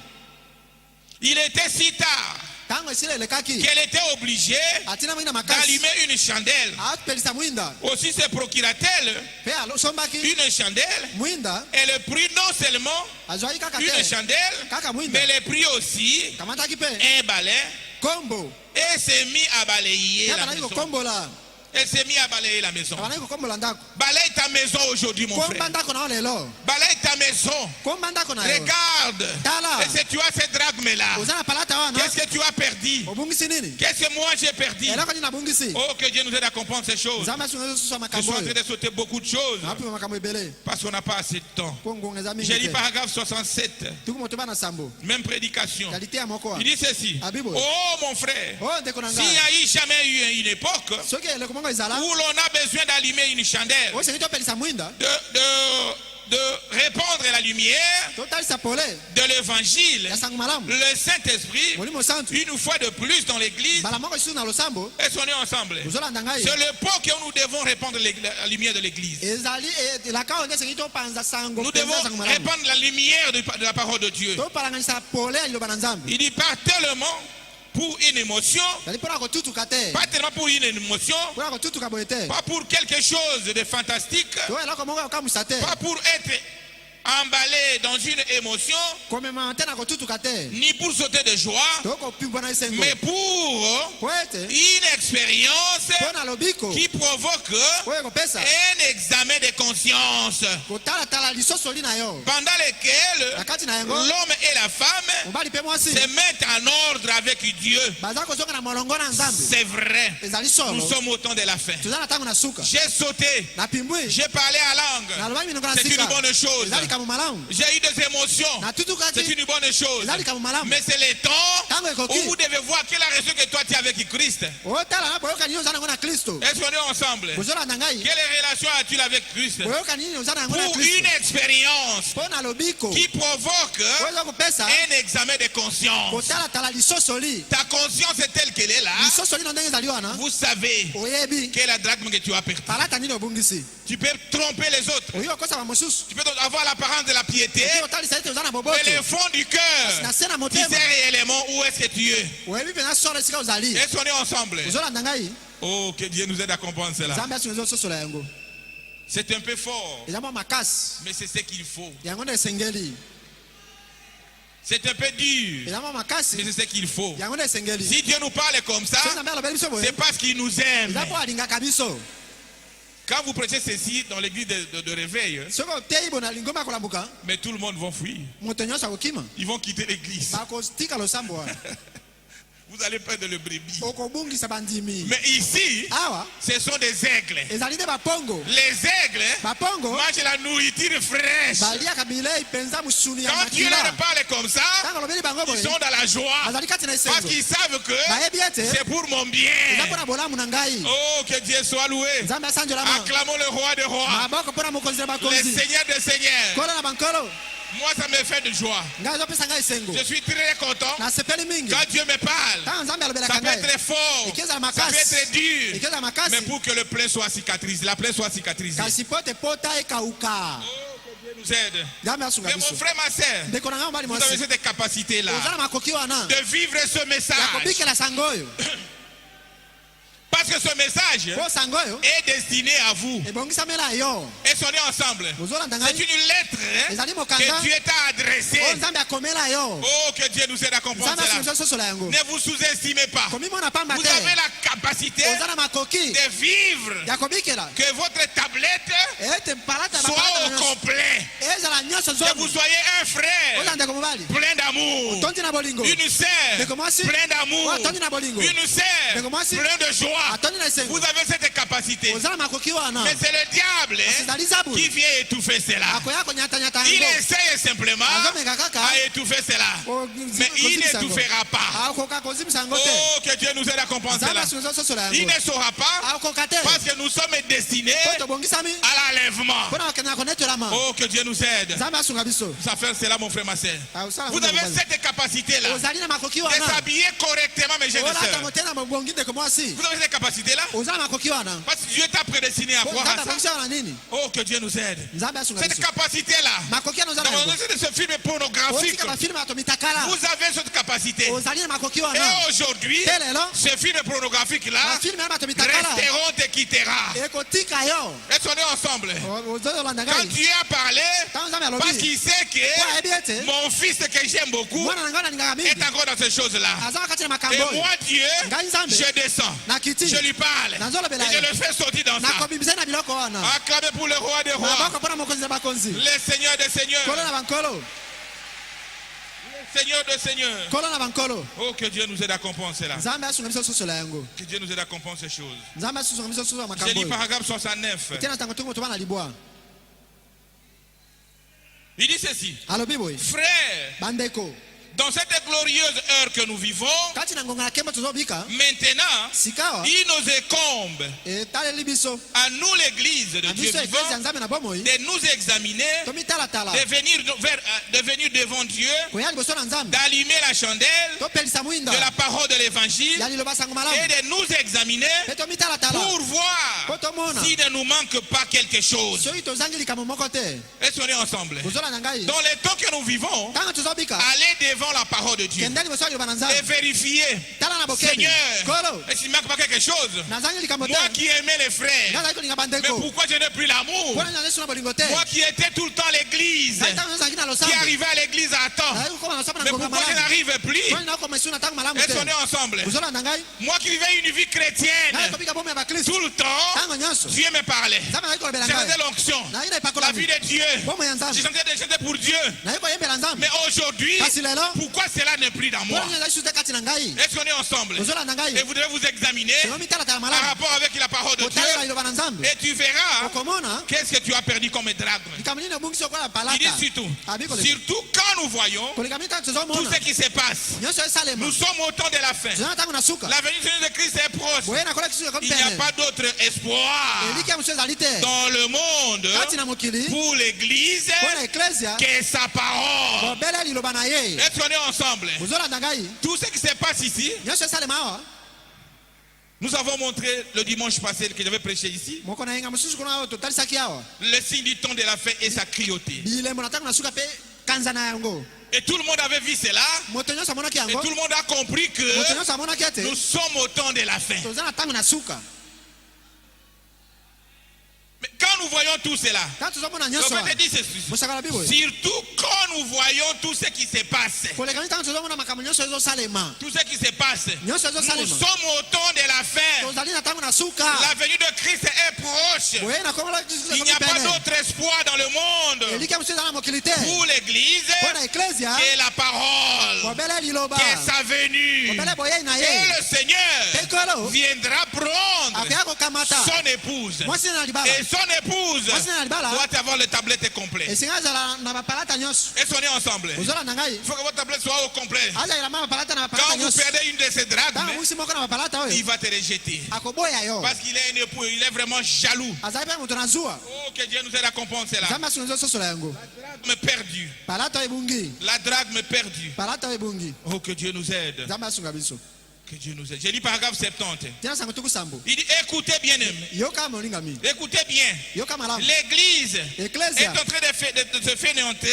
il était si tard ntango esila elekaki qu'elle était obligée atina mwinda makasi d'allumer une chandelle. apelisa mwinda Aussi se procura-t-elle mpe asombaki une chandelle. mwinda Elle prit non seulement azwaki kaka une te chandelle, kaka mwinda mais elle prit aussi kamataki mpe un balai kombo et s'est mis à balayer te la abanaki maison. kokombola Elle s'est mis à balayer la maison. abanaki kokombola ndako Balaye ta maison aujourd'hui, mon komba frère. ndako na yo lelo Balaye ta maison. komba ndako na yo Regarde. Tala. Est-ce que tu as cette drachme-là? oza na palata wana Qu'est-ce que tu as perdu? obungisi nini Qu'est-ce que moi j'ai perdu? eloko nini nabungisi Oh, que Dieu nous aide à comprendre ces choses. nzambe asunga biso susu ya Je makambo suis en train oyo de sauter beaucoup de choses apima makambo ebele parce qu'on n'a pas assez de temps. mpo ngonga eza J'ai mingi lu te paragraphe 67, tuku motoba na sambo même prédication. kalite ya moko Il dit ceci. Ah, Bible. Oh, mon frère, oyo ndeko na s'il n'y ngai a eu jamais eu une époque soki eleko moko ezala où l'on a besoin d'allumer une chandelle, osengi topelisa mwinda de répandre la lumière totalisa pole de l'évangile, ya sango malamu le Saint-Esprit, molimo santu une fois de plus dans l'église, mbala moko lisusu na losambo et on est ensemble. ozolanda ngai C'est l'époque où nous devons répandre la lumière de l'église. ezali elaka oyo nde esengi topanza sango Nous mpenza devons sango malamu répandre la lumière de la parole de Dieu. topalanganisa pole ya liloba na nzambe Il dit pas tellement pour une émotion, ezali mpona kotutuka te pas tellement pour une émotion, mpona kotutuka boye te pas pour quelque chose de fantastique, to eloko moko yokamwisa te pas pour être emballé dans une émotion, komema te na kotutuka te ni pour sauter de joie, to kopimbwa na esengo mais pour po ete une expérience mpo na lobiko qui provoque oyo ekopesa un examen de conscience kotalatala lisosoli na yo pendant lequel na kati na yango l'homme et la femme mobali mpe mwasi se mettent en ordre avec Dieu. baza kozonga na molongo na nzambe C'est vrai. ezali Nous solo sommes au temps de la fin. toza na ntango na suka J'ai sauté, napimbwi j'ai parlé à langue. nalobaki minoko na C'est une sika bonne chose. eza likambo malamu J'ai eu des émotions. C'est natutukaki une bonne chose. eza likambo malamu Mais c'est le temps ntango où ekoki vous devez voir quelle est la raison que toi tu es avec Christ. otala na boyoka nini oza nango na kristo Est-ce qu'on est ensemble? bozolanda ngai Quelle relation as-tu avec Christ? boyoka nini oza nango na Pour kristo une expérience mpo na lobiko qui provoque oyo eza kopesa un examen de conscience. kotalatala lisosoli Ta conscience est telle qu'elle est là. lisosoli na ndenge ezali wana Vous savez oyebi quelle est la drachme que tu as perdue. palata nini obungisi Tu peux tromper les autres. oyo okosama mosusu Tu peux avoir l'apparence de la piété. eki otalisa ete oza na boboto Mais le fond du cœur, na se na tu motema sais réellement où est-ce que tu es. oyebi mpenza solo esika ozali Est-ce qu'on est ensemble? ozolanda ngai Oh, que Dieu nous aide à comprendre cela. nzambe asunga ezososola yango C'est un peu fort, eza mwa makasi mais c'est ce qu'il faut. yango nde esengeli C'est un peu dur, eza mwa mais makasi c'est ce qu'il faut. yango nde esengeli Si Dieu nous parle comme ça, so nzambe alobeli biso boye c'est parce qu'il nous aime. eza mpo alingaka biso Quand vous prêchez ceci dans l'église de réveil, soki oteyi bo na lingomba kolambuka mais tout le monde va fuir. moto nyonso akokima Ils vont quitter l'église. bakotika losambo wana Vous allez perdre le brebis. okobungisa bandimi Mais ici, awa ce sont des aigles. ezali nde bapongo Les aigles bapongo mangent la nourriture fraîche. baliaka bilei mpenza mosuni ya Quand tu makila leur parles comme ça, ntango olobeli bango ils boye sont dans la joie. bazali kati na Parce esengo qu'ils savent que bayebi ete c'est pour mon bien. eza mpo na bolamu na ngai Oh, que Dieu soit loué. nzambe asanjolama Acclamons le roi des rois, maboko mpo na mokonzi na le bakonzi Seigneur des seigneurs. nkolo na bankolo Moi, ça me fait de joie. ngai ezopesa ngai esengo Je suis très content nasepeli mingi quand Dieu me parle. ntango nzambe Ça alobelaka peut ngai être fort, ekiezala ça makasi peut être dur, ekiezala mais makasi pour que le plein soit cicatrisé, la plaie soit cicatrisée. kasi po te pota ekauka Oh, que Dieu nous aide. nzambe asunga Mais mon biso frère, ma soeur, ndeko na ngai mobali vous avez mwasi cette capacité-là oza na makoki wana de vivre ce ya message. kobikela sango oyo Parce que ce message po sango oyo est destiné à vous. ebongisamela yo Et on est ensemble. ozolanda C'est ngai une lettre ezali que mokanda Dieu t'a adressée. oyo nzambe akomela yo Oh, que Dieu nous aide à comprendre nzambe asunga cela. ezososola yango Ne vous sous-estimez pas. komimona pamba Vous te avez la capacité oza na makoki de vivre ya kobikela que votre tablette ete palata soit au nyonso complet. ezala nyonso Que vous zomi soyez un frère oza ndeko mobali plein d'amour. tondi na bolingo Une sœur ndeko mwasi plein oyo d'amour. atondi na bolingo Une sœur ndeko mwasi plein de joie. atondi na esengo Vous avez cette capacité. oza na makoki wana Mais c'est le diable ezali zabu qui vient étouffer cela. akoya konyatanyata Il yango essaye simplement azomeka kaka à étouffer cela. Mais il n'étouffera pas. akoka kozimisa yango te. Oh, que Dieu nous aide à comprendre Nzambe cela. asunga sosola Il yango. ne saura pas Akoka te. parce que nous sommes destinés Po tobongisami. à l'enlèvement. Pona wakena konetolama. Oh, que Dieu nous aide. Nzambe asunga biso. Ça fait cela, mon frère, ma sœur. Ausala Vous ngo avez mobali. cette capacité-là Ozali na makoki de wana. s'habiller correctement, mes jeunes Ola sœurs. tango tena mabongi ndeko mwasi. Vous avez cette capacité-là Ozala makoki wana. parce que Dieu t'a prédestiné à Po croire à nzambe ça. abongisa wana nini? Oh, que Dieu nous aide. Nzambe asunga Cette biso. capacité-là, Makoki wana ozala dans yango. de ce film pornographique, Otika bafilme atomitakala. vous avez cette capacité. Ozali na makoki Et wana. aujourd'hui, Telelo. ce film pornographique-là Bafilme atomitakala. resteront te quittera. Ekotika yo. Est-ce qu'on est ensemble? Ozolanda Quand ngai. Dieu a parlé, Tango nzambe parce alobi. qu'il sait Po ayebi que ete. mon fils que j'aime beaucoup Mwana na ngai alingaka mingi. est encore dans ces choses-là. Aza wakati na Et makambo oyo. moi, Dieu, Ngai nzambe. je descends. Na kiti. Je lui parle. Nazolobela Et je ye. le fais sortir dans ça. Nakobimisa na biloko wana. Acclamez pour le roi des rois, Maboko mpona mokonzi na bakonzi. le Seigneur des seigneurs, Kolo na bankolo. Seigneur des seigneurs. Kolo na bankolo. Oh, que Dieu nous aide à comprendre cela. Nzambe asunga biso sosola yango. Que Dieu nous aide à comprendre ces choses. Nzambe asunga biso sosola J'ai makambo dit oyo. paragraphe 69. Tena tango tongo toba na libwa. Il dit ceci. Alobi boye. Frères, Bandeko. dans cette glorieuse heure que nous vivons, Kati na ngonga na kembo tozobika. maintenant, Sikawa. il nous incombe Etaleli biso. à nous, l'église de Na Dieu biso eklesi ya vivant, nzambe na bomoi. de nous examiner, Tomitalatala. de venir devant Dieu, Koya liboso na nzambe. d'allumer la chandelle Topelisa mwinda. de la parole de l'évangile Ya liloba sango et malamu. de nous examiner Pe tomitalatala. pour voir Po tomona. s'il ne nous manque pas quelque chose. Soki tozangi likambo moko te. Est-ce qu'on est ensemble? Kozola na ngai. Dans les temps que nous vivons, Tango tozobika. allez devant la parole de Dieu Kenda liboso ya liloba na et nzambe. vérifiez, Tala na bokebi. Seigneur, Kolo. est-ce qu'il ne manque pas quelque chose? Nazangi likambo te. Moi qui aimais les frères, Nazali kolinga mais bandeko. pourquoi je n'ai plus l'amour? Pona nyane suna bolingo te. Moi qui étais tout le temps à l'église, Ngai tango nazangi na qui losambo. arrivais à l'église à temps, Nazali kokoma na losambo na mais ngonga pourquoi je malamu. n'arrive plus? Pona na okoma suna tango malamu Est-ce te. qu'on est ensemble? Kozola na ngai. Moi qui vivais une vie Ngai chrétienne, kobika bomo ya bakristo. tout le temps, Tango nyonso. Dieu me parlait. Nzambe nazali kolobela J'avais ngai. l'onction, Na ina la ipakola vie de Dieu. bomo ya Je nzambe. chantais pour Dieu. Na yiko yembela nzambe. Mais aujourd'hui, Kasi lelo. pourquoi cela n'est plus dans moi? Pona nyane sute kati na ngai. Est-ce qu'on est ensemble? Kozola na ngai. Et vous devez vous examiner Tomitala par malamu. rapport avec la parole de Dieu. Kotalela liloba na nzambe. Et tu verras Okomona. qu'est-ce que tu as perdu comme drame. Likambo nini obungisi okola Il palata. dit surtout, Abikole. surtout quand nous voyons Koleka mita tout tozomona. ce qui se passe. Nyonso esalema. Nous sommes au temps de la fin. Tozana tango na suka. La venue de Christ est proche. Boye na kola kisu ko Il n'y a mpene. pas d'autre espoir Eliki ya mosu ezali te. dans le monde Kati na mokili. pour l'église Pona eklesia. que sa parole. Bobele liloba na ye. Est-ce qu'on est ensemble? Ozolanda ngai. Tout ce qui se passe ici, Nyonso esalema awa. nous avons montré le dimanche passé que j'avais prêché ici, Moko na yenga mosusu kuna awa totalisaki awa. le signe du temps de la fin et sa cruauté. Bilembo na tango na suka pe kanza na yango. Et tout le monde avait vu cela. Moto nyonso amonaki Et yango. tout le monde a compris que Moto nyonso amonaki ete. nous sommes au temps de la fin. Tozana tango na suka. Mais quand nous voyons tout cela, Tango tozomona le nyonso. prophète dit ceci. Mosakala bibo. Surtout quand nous voyons tout ce qui se passe. Koleka tango tozomona makambo nyonso ezosalema. Tout ce qui se passe. Nyonso Nous ezosalema. sommes au temps de la fin. Tozali na tango na suka. La venue de Christ est proche. Boye na komola kisu Il ko n'y a pas mpene. d'autre espoir dans le monde Eliki ya mosu ezala mokili te. pour l'église Pona eklesia. que la parole, Bobele liloba. que sa venue. Bobele boye na Et ye. le Seigneur Tekolo. viendra prendre Akoya kokamata. son épouse. Mwasi na libala. Et son épouse Mwasi na libala. doit avoir le tablette complet. Esinga azala na bapalata nyonso. Est-ce qu'on est ensemble? Il Ozolanda ngai. faut que votre tablette soit au complet. Azala ma bapalata na bapalata Quand vous nyonso. perdez une de ces drachmes, Tango mwisi moko na bapalata il oyo. va te rejeter. Akoboya yo. Parce qu'il est un époux, il est vraiment jaloux. Azali pe moto na zuwa. Oh, que Dieu nous aide à comprendre cela. Nzambe asunga sosola yango. Me perdu. Palata ebungi. La drague me perdue. Palata ebungi. Oh, que Dieu nous aide. Nzambe asunga biso. Que Dieu nous aide. J'ai lu paragraphe 70. Tina sango tuku sambo. Il dit, écoutez bien aimé. Yoka molinga mi. Écoutez bien. Yoka malamu. L'église est Eklesia. en train de se fainéanter.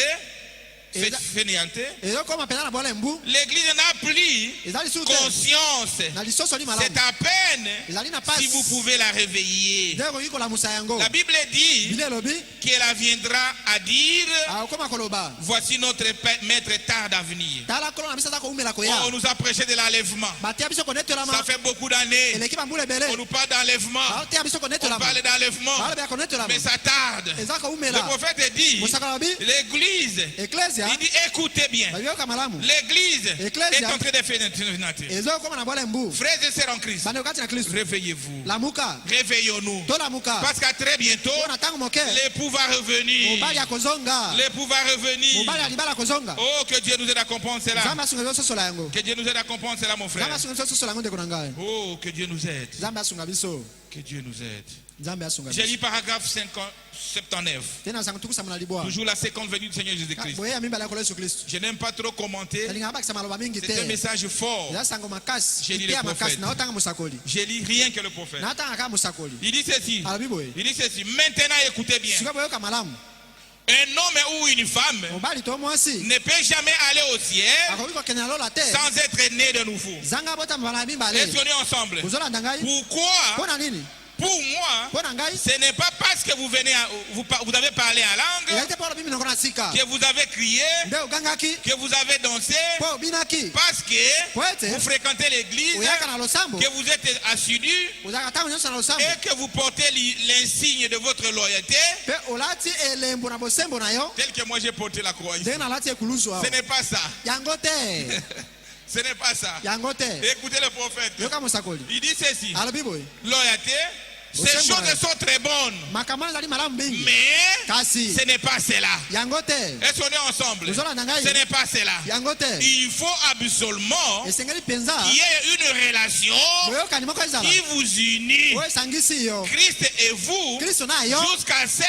Fainéanter. Eyokoma pena na bola mbu. L'église n'a plus Ezali sute. conscience. Na lisoso ni malamu. C'est à peine Ezali na passe. si vous pouvez la réveiller. Ndeko yiko la musa yango. La Bible dit Bile lobi. qu'elle viendra à dire, Akoma koloba. voici notre maître tarde à venir. Tala kolo na bisa ta ko umela ko Oh, ya. on nous a prêché de l'enlèvement. Batia biso koneto la Ça ma. fait beaucoup d'années. Eleki bambule bele. On nous parle d'enlèvement. Batia biso koneto On la ma. parle d'enlèvement. Bale ba koneto la ma. Mais ça tarde. Ezaka Le umela. prophète dit, Musaka lobi. l'église, Eklesia. il dit écoutez bien. Bayoka malamu. L'église Ecclesia. est en train de faire. ezokoma na bola mbu Frères et sœurs en Christ, bande kati na Kristo réveillez-vous. lamuka Réveillons-nous. tolamuka Parce qu'à très bientôt, pona tango moke l'époux va revenir. mobali akozonga L'époux va revenir. mobali alibala akozonga Oh, que Dieu nous aide à comprendre cela. nzambe asunga biso sosola yango Que Dieu nous aide à comprendre cela, mon frère. nzambe asunga biso sosola yango ndeko na ngai Oh, que Dieu nous aide. nzambe asunga biso Que Dieu nous aide. nzambe asunga J'ai biso lu paragraphe 79. tena sango tukusama na libwa Toujours la seconde venue du Seigneur Jésus-Christ. boye ya mibale yakola yesu kristo Je n'aime pas trop commenter. alingaka bakisa maloba mingi C'est un te message fort. eza sango makasi J'ai lu ite ya le makasi prophète. naotanga mosakoli Je lis rien que le prophète. naotanga kaka mosakoli Il dit ceci. alobi boye Il dit ceci. Maintenant, écoutez bien. sikoyo boyoka malamu Un homme ou une femme mobali to mwasi ne peut jamais aller au ciel akoki kokende na lola te sans être né de nouveau. zanga bota mbala ya mibale Est-ce qu'on est ensemble? ozolanda ngai Pourquoi? mpo na nini Pour moi, mpo na ngai ce n'est pas parce que vous venez, vous avez parlé en langue, ezali te mpo olobi minoko na sika que vous avez crié, nde ogangaki que vous avez dansé, mpo obinaki parce que po ete vous fréquentez l'église, oyaka na losambo que vous êtes assidu ozalaka ntango nyonso na losambo et que vous portez l'insigne de votre loyauté, mpe olati elembo na bosembo na yo tel que moi j'ai porté la croix ici. ndenge nalati ekulusu awa Ce n'est pas ça. yango te Ce n'est pas ça. yango te Écoutez le prophète. yoka mosakoli Il dit ceci. alobi boye Loyauté, ces choses sont très bonnes, makambo wana ezali malamu mingi mais kasi ce n'est pas cela. yango te Est-ce qu'on est ensemble? ozolanda ngai Ce n'est pas cela. yango te Il faut absolument esengeli mpenza qu'il y ait une relation boyokani moko ezala qui vous unit, oyo esangisi yo Christ et vous, kristo na yo jusqu'à ce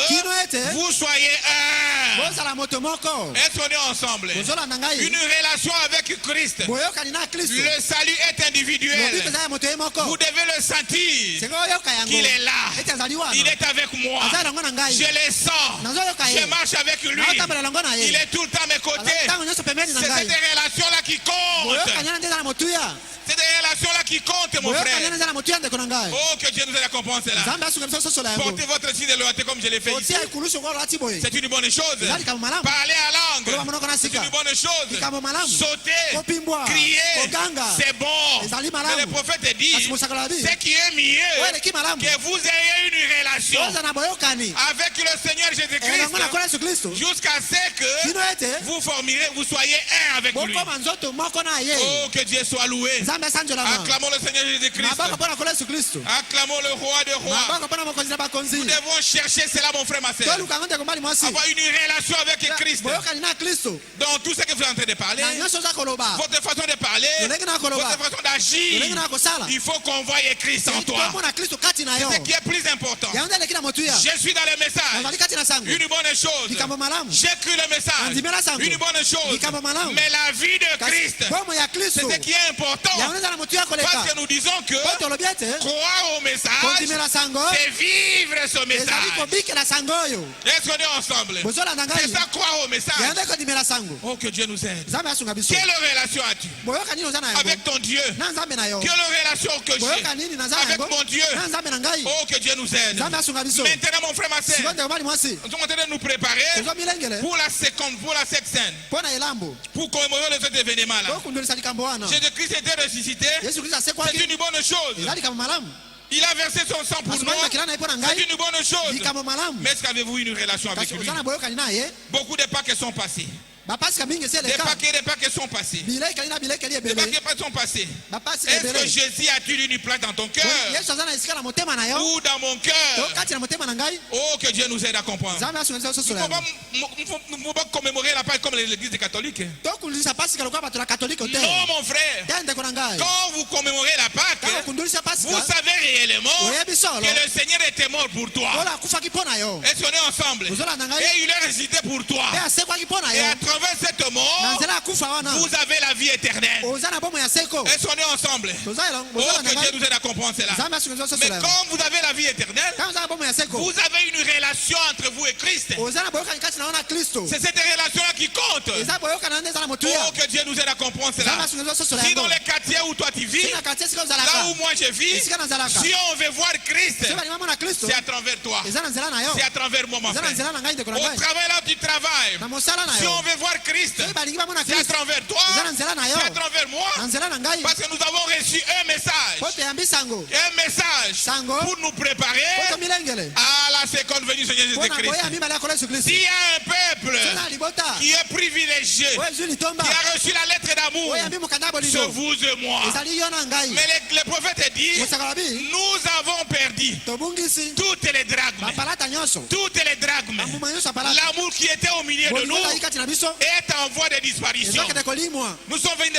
kino que ete vous soyez un. bozala moto moko Est-ce qu'on est ensemble? bozolanda ngai Une relation avec Christ. boyokani na kristo Le salut est lobi individuel. mpenza ya moto ye moko Vous devez le sentir sengo oyoka yango qu'il est là. ete azali wana Il est avec moi. aza elongo na ngai Je le sens. nazoyoka Je ye marche avec lui. naotambola elongo na Il ye est tout le temps à mes côtés. azali ntango nyonso pembeni na C'est ngai cette relation-là qui compte. boyokani wana nde eza na motuya C'est cette relation-là qui compte, mon boyokani frère. wana eza na motuya ndeko na ngai Oh, que Dieu nous aide à comprendre cela. nzambe asunga biso sosola yango Portez votre signe de loyauté comme je l'ai fait ici. otia ekulusu ngo olati boye C'est une bonne chose. ezali likambo malamu Parler à koloba langue, monoko na c'est sika une bonne chose. likambo malamu Sauter, kopimbwa crier, koganga c'est bon. ezali Mais le malamu prophète dit, kasi mosakoli alobi ce qui est oyo mieux, eleki malamu que vous ayez une relation oza na boyokani avec le Seigneur elongo na Jésus-Christ kola yesu kristo jusqu'à ce que kino ete vous soyez un avec lui. bokoma nzoto moko na ye Oh, que Dieu soit loué. nzambe asanjolama Acclamons le Seigneur Jésus-Christ. maboko mpo na kola yesu kristo Acclamons le roi des rois. maboko mpo na mokonzi na bakonzi Nous devons chercher cela, mon frère, ma soeur. toluka ngo ndeko mbali mwasi Avoir une relation avec Christ. boyokani na kristo Dans tout ce que vous êtes en train de parler, na nyonso oza koloba votre façon de parler, lolenge na koloba votre façon d'agir, lolenge na kosala il faut qu'on voie Christ en toi. tomona kristo kati na yo C'est ce qui est plus important. yango nde eleki na motuya Je suis dans le message. ozali kati na sango Une bonne chose. likambo malamu J'écris le message. andimela sango Une bonne chose. likambo malamu Mais la vie de kasi Christ, bomo ya c'est kristo ce qui est important. yango nde eza na motuya koleka Parce que nous disons que po tolobi ete croire au message, kondimela sango c'est vivre ce ezali message. kobikela sango oyo Est-ce qu'on est ensemble? bozolanda C'est ngai ça, croire au message. yango nde kondimela sango Oh, que Dieu nous aide. nzambe asunga biso Quelle relation as-tu boyoka nini oza na yango avec ton Dieu? na nzambe na yo Quelle relation que boyoka j'ai nini naza na avec yango mon Dieu? na nzambe na ngai Oh, que Dieu nous aide. nzambe asunga biso Maintenant, mon frère, ma siko soeur, ndeko mbali mwasi nous sommes en train de nous préparer ozomilengele pour la cette scène, mpo na elambo pour commémorer les autres événements là. tokundolisa likambo wana Jésus-Christ était ressuscité. yesu kristo C'est asekwaki une bonne chose. eza likambo malamu Il a versé son sang pour nous. asumaki makila na ye mpo na ngai C'est une bonne chose. likambo malamu Mais est-ce qu'avez-vous une relation avec kasi lui? oza na boyokani na ye Beaucoup de Pâques sont passés. bapasika mingi esi Des eleka Pâques sont passés. bilekeli na bilekeli Des ebele Pâques sont passés. bapasika Est-ce que ebele Jésus a-t-il une place dans ton cœur yesu aza na esika na motema na yo ou dans mon to cœur? kati na motema na ngai Oh, que Dieu nous aide à comprendre. nzambe asunga biso Nous sosola ne yango pouvons pas commémorer la Pâque comme l'église catholique. tokundolisa pasika lokola bato na katolike te Non, mon frère. te ndeko na ngai Quand vous commémorez la ntango Pâque, okundolisa vous pasika savez réellement oyebi solo que le Seigneur était mort pour toi. oyo akufaki mpo na yo Est-ce qu'on est ensemble? ozolanda ngai Et il est ressuscité pour toi. mpe asekwaki mpo na Et yo à travers cette na mort, nzela ya kufa wana vous avez la vie éternelle. oza na bomo ya seko Est-ce qu'on est ensemble? toza elongo Oh, ozolanda que Dieu ngai nous aide à comprendre cela. nzambe asunga biso Mais sosola yango quand vous avez la vie éternelle, ntango oza na bomo ya seko vous avez une relation entre vous et Christ. oza na boyokani kati na yo na kristo C'est cette relation-là qui compte. eza boyokani na nde eza na motuya Oh, que Dieu nous aide à comprendre nzambe cela. asunga biso sosola Si yango dans les quartiers où toi tu vis, si na katie esika là ozalaka où moi je vis, esika nazalaka si on veut voir Christ, soki balingi bamona kristo c'est à travers toi. eza na nzela na yo C'est à travers moi, mon eza na frère. nzela na ngai ndeko na Au ngai travail là où tu travailles, na mosala na si yo on veut voir Christ, soki balingi bamona c'est à kristo travers toi, eza na nzela na yo c'est à travers moi, na nzela na c'est ngai Parce que nous avons reçu un message. po toyambi sango Un message Sango. pour nous préparer po tomilengele à la seconde venue du Seigneur po na koya Jésus-Christ. mibale ya kola Yesu Kristo S'il y a un peuple tona libota qui est privilégié, oyo ezwi litomba qui a reçu la lettre d'amour, oyo yambi mokanda ya c'est bolingo vous et moi. ezali yo na ngai Mais le prophète dit, mosaka lobi nous avons perdu tobungisi toutes les drachmes. bapalata nyonso Toutes les drachmes. bambuma nyonso ya palata L'amour qui était au milieu de bolingo nous ezali kati na biso est en voie de disparition. ezokende kolimwa Nous sommes venus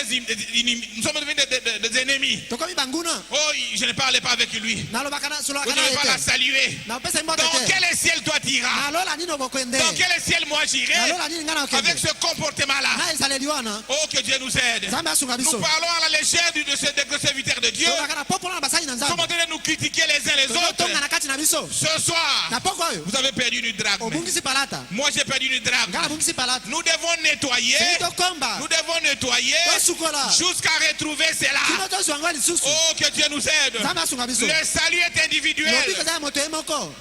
nous sommes devenus des ennemis. tokomi banguna Oh, je ne parlais pas avec lui. nalobaka Vous sololaka ne na devez ye pas la te saluer. napesa Dans mbote te quel ciel toi t'iras? nalola nini okokwende Dans quel ciel moi j'irai? nalola nini ngai na Avec okende ce comportement-là. na ezaleli wana Oh, que Dieu nous aide. nzambe asunga Nous biso parlons à la légère de ce serviteur de Dieu. tolobaka na popola na basali na nzambe Comment donner nous critiquer les uns les autres? tozotonga na kati na biso Ce soir, na poko oyo vous avez perdu une drachme. obungisi palata Moi, j'ai perdu une ngai drachme. nabungisi palata Nous devons nettoyer. seli tokomba Nous devons nettoyer tosukola jusqu'à retrouver cela. kino tozwa ngo lisusu Oh, que Dieu nous aide. nzambe asunga biso Le salut est individuel. lobiko eza ya moto ye moko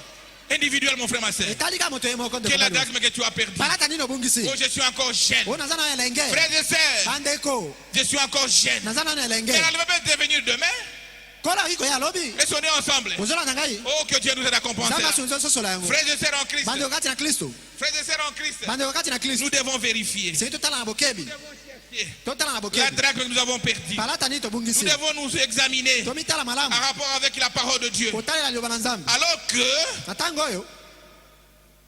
Individuel, mon frère, ma soeur. etali ka moto ye moko Quelle est la ndeko drachme que tu as perdue? palata nini obungisi Oh, je suis encore jeune. oyo naza na elenge Frères et sœurs, bandeko je suis encore jeune. naza na elenge Mais elle ne va pas devenir demain. kola oyi koya lobi Et sonner ensemble. ozolanda ngai Oh, que Dieu nous aide à comprendre nzambe cela. asungi ososola yango Frères et sœurs en Christ. bandeko kati na kristo Frères et sœurs en Christ. bandeko kati na kristo Nous devons vérifier. seki totala na bokebi totala na La bokebi drachme que nous avons perdue. palata nini Nous tobungisi devons nous examiner tomitala en malamu rapport avec la parole de Dieu. kotalela liloba na nzambe Alors que na ntango oyo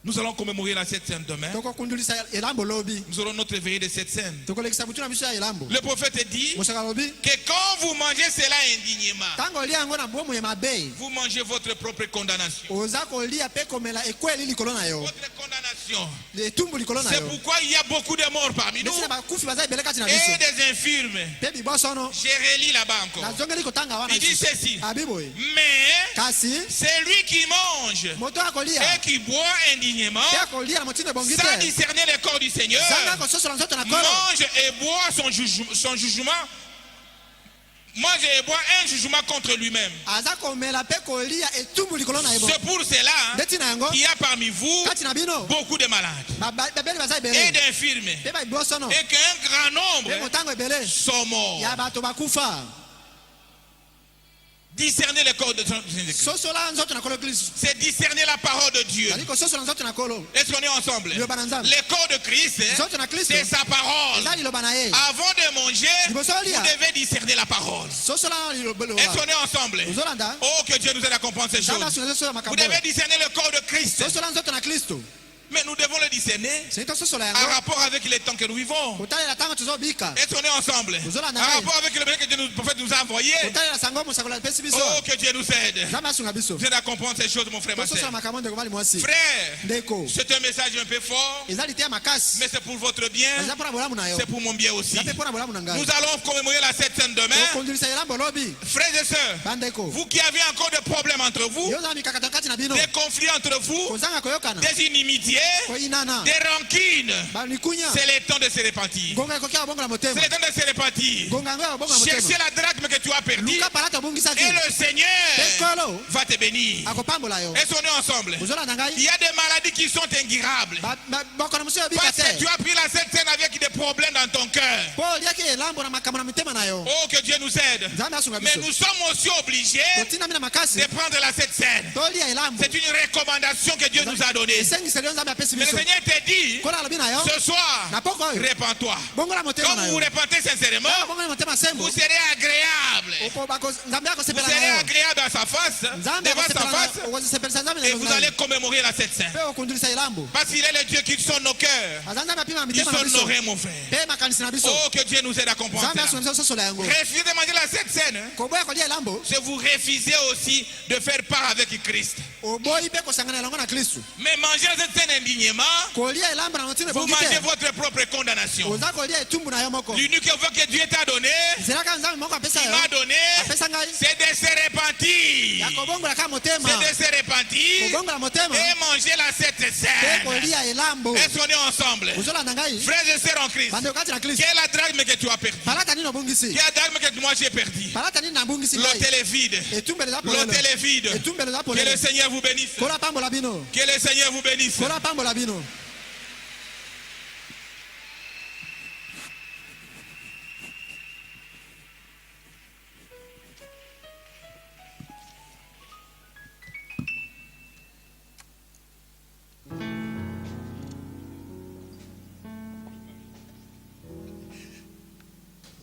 nous allons commémorer la 7 scène demain. tokokundulisa elambo lobi Nous aurons notre veillée de 7 scènes. tokolekisa butu na biso ya elambo Le prophète dit mosaka lobi que quand vous mangez cela indignement, ntango olia yango na bomo ya mabe vous mangez votre propre condamnation. oza kolia mpe komela ekweli likolo na yo Votre condamnation. etumbu likolo na C'est yo pourquoi il y a beaucoup de morts parmi nous mesi na bakufi baza ebele kati na biso et des infirmes. mpe bibosono J'ai relis là-bas encore. nazongeli kotanga wana Il dit ceci. abiboye Mais kasi c'est lui qui mange moto akolia et qui boit indignement mpe akolia na motindo ebongi sans te discerner le corps du Seigneur zanga kososola nzoto na kolo mange et boit son jugement. Mange et boit un jugement contre lui-même. aza komela mpe kolia etumbu likolo na ye bo C'est pour cela ndeti na yango qu'il y a parmi vous kati na bino beaucoup de malades babeli baza et ebele d'infirmes mpe babibosono et qu'un grand nombre mpe motango ebele sont morts. ya bato bakufa Discerner le corps de Jésus-Christ. sosola nzoto na kolo kristu C'est discerner la parole de Dieu. zali kososola nzoto na kolo Est-ce qu'on est ensemble? liloba na nzambe Le corps de Christ, nzoto na kristu c'est sa parole. eza liloba na ye Avant de manger, Liboso olia. vous devez discerner la parole. sosola liloba Est-ce qu'on est ensemble? ozolanda Oh, que Dieu nous aide à comprendre ces nzambe choses. asunga sosola Vous makambo devez discerner le corps de Christ. sosola nzoto na kristu Mais nous devons le discerner seki tososola en yango rapport avec les temps que nous vivons. kotalela ntango tozobika Est-ce qu'on est ensemble? Ozolanda En naye. rapport avec le bien que Dieu le prophète nous a envoyé. kotalela sango mosakolo apesi biso Oh, que Dieu nous aide. nzambe asunga biso Vous aide à comprendre ces choses, mon frère, ma tososola soeur. makambo ndeko mali mwasi Frère, ndeko c'est un message un peu fort, eza liteya makasi mais c'est pour votre bien, eza mpona bolamu na yo c'est pour mon bien aussi. eza mpe mpona bolamu na ngai Nous allons commémorer la 7 scène demain. tokondulisa elambo lobi Frères et sœurs, bandeko vous qui avez encore des problèmes entre vous, yo ozala mikakatano kati na bino des conflits entre vous, kozanga koyokana des inimitiés, koyinana des rancines, balikunya c'est le temps de se repentir. ngonga ekoki abongola C'est motema le temps de se repentir. ngonga yango abongola Cherchez motema la drachme que tu as perdue luka palata obungisaki et le Seigneur ekolo va te bénir. akopambola yo Est-ce qu'on est ensemble? ozolanda Il ngai y a des maladies qui sont ingirables. bokono mosusu yobika Parce que te tu as pris la 7 scène avec des problèmes dans ton cœur. mpo oliaki elambo na makambo na mitema na yo Oh, que Dieu nous aide. nzambe asunga Mais biso nous sommes aussi obligés totindami na makasi de prendre la 7 scène. tolia elambo C'est une recommandation que Dieu nous a donnée. esengiseli yo nzambe apesi Mais le biso Seigneur te dit, kola alobi na yo ce soir, na poko oyo répands-toi. bongola motema Quand na vous yo vous repentez sincèrement, bongola motema sembo vous serez agréable. nzambe Vous akosepela serez na yo agréable à sa face, nzambe devant sa face, akosepelisa nzambe na et elongi vous na allez yo commémorer la 7 scène. mpe okundulisa elambo Parce qu'il est le Dieu qui sonne nos cœurs. aza nzambe apima Il mitema na sonne biso nos reins, mon frère. mpe makanisi na biso Oh, que Dieu nous aide à comprendre nzambe asunga cela. biso sosola yango Refusez de manger la 7 scène. koboya kolia elambo C'est vous refusez aussi de faire part avec Christ. oboyi mpe kosangana elongo na kristu Mais manger la 7 scène indignement, kolia elambo na motina vous ebongi mangez te votre propre condamnation. oza kolia etumbu na yo moko L'unique voie que Dieu t'a donné, nzela kaka nzambe moko apesa il yo m'a donné, apesa ngai c'est de se repentir. ya kobongola kaka motema C'est de se repentir kobongola motema et manger la 7 mpe scène. kolia elambo Est-ce qu'on est ensemble? ozolanda ngai Frères et sœurs en Christ, bandeko kati na kristu quelle est la drachme que tu as perdue? palata nini obungisi Quelle est la drachme que moi j'ai perdue? palata nini nabungisi L'hôtel ngai est vide. etumbelo eza polele L'hôtel est vide. etumbelo eza Que le polele Seigneur vous bénisse. kola pambola bino Que le Seigneur vous bénisse. kola pambola bino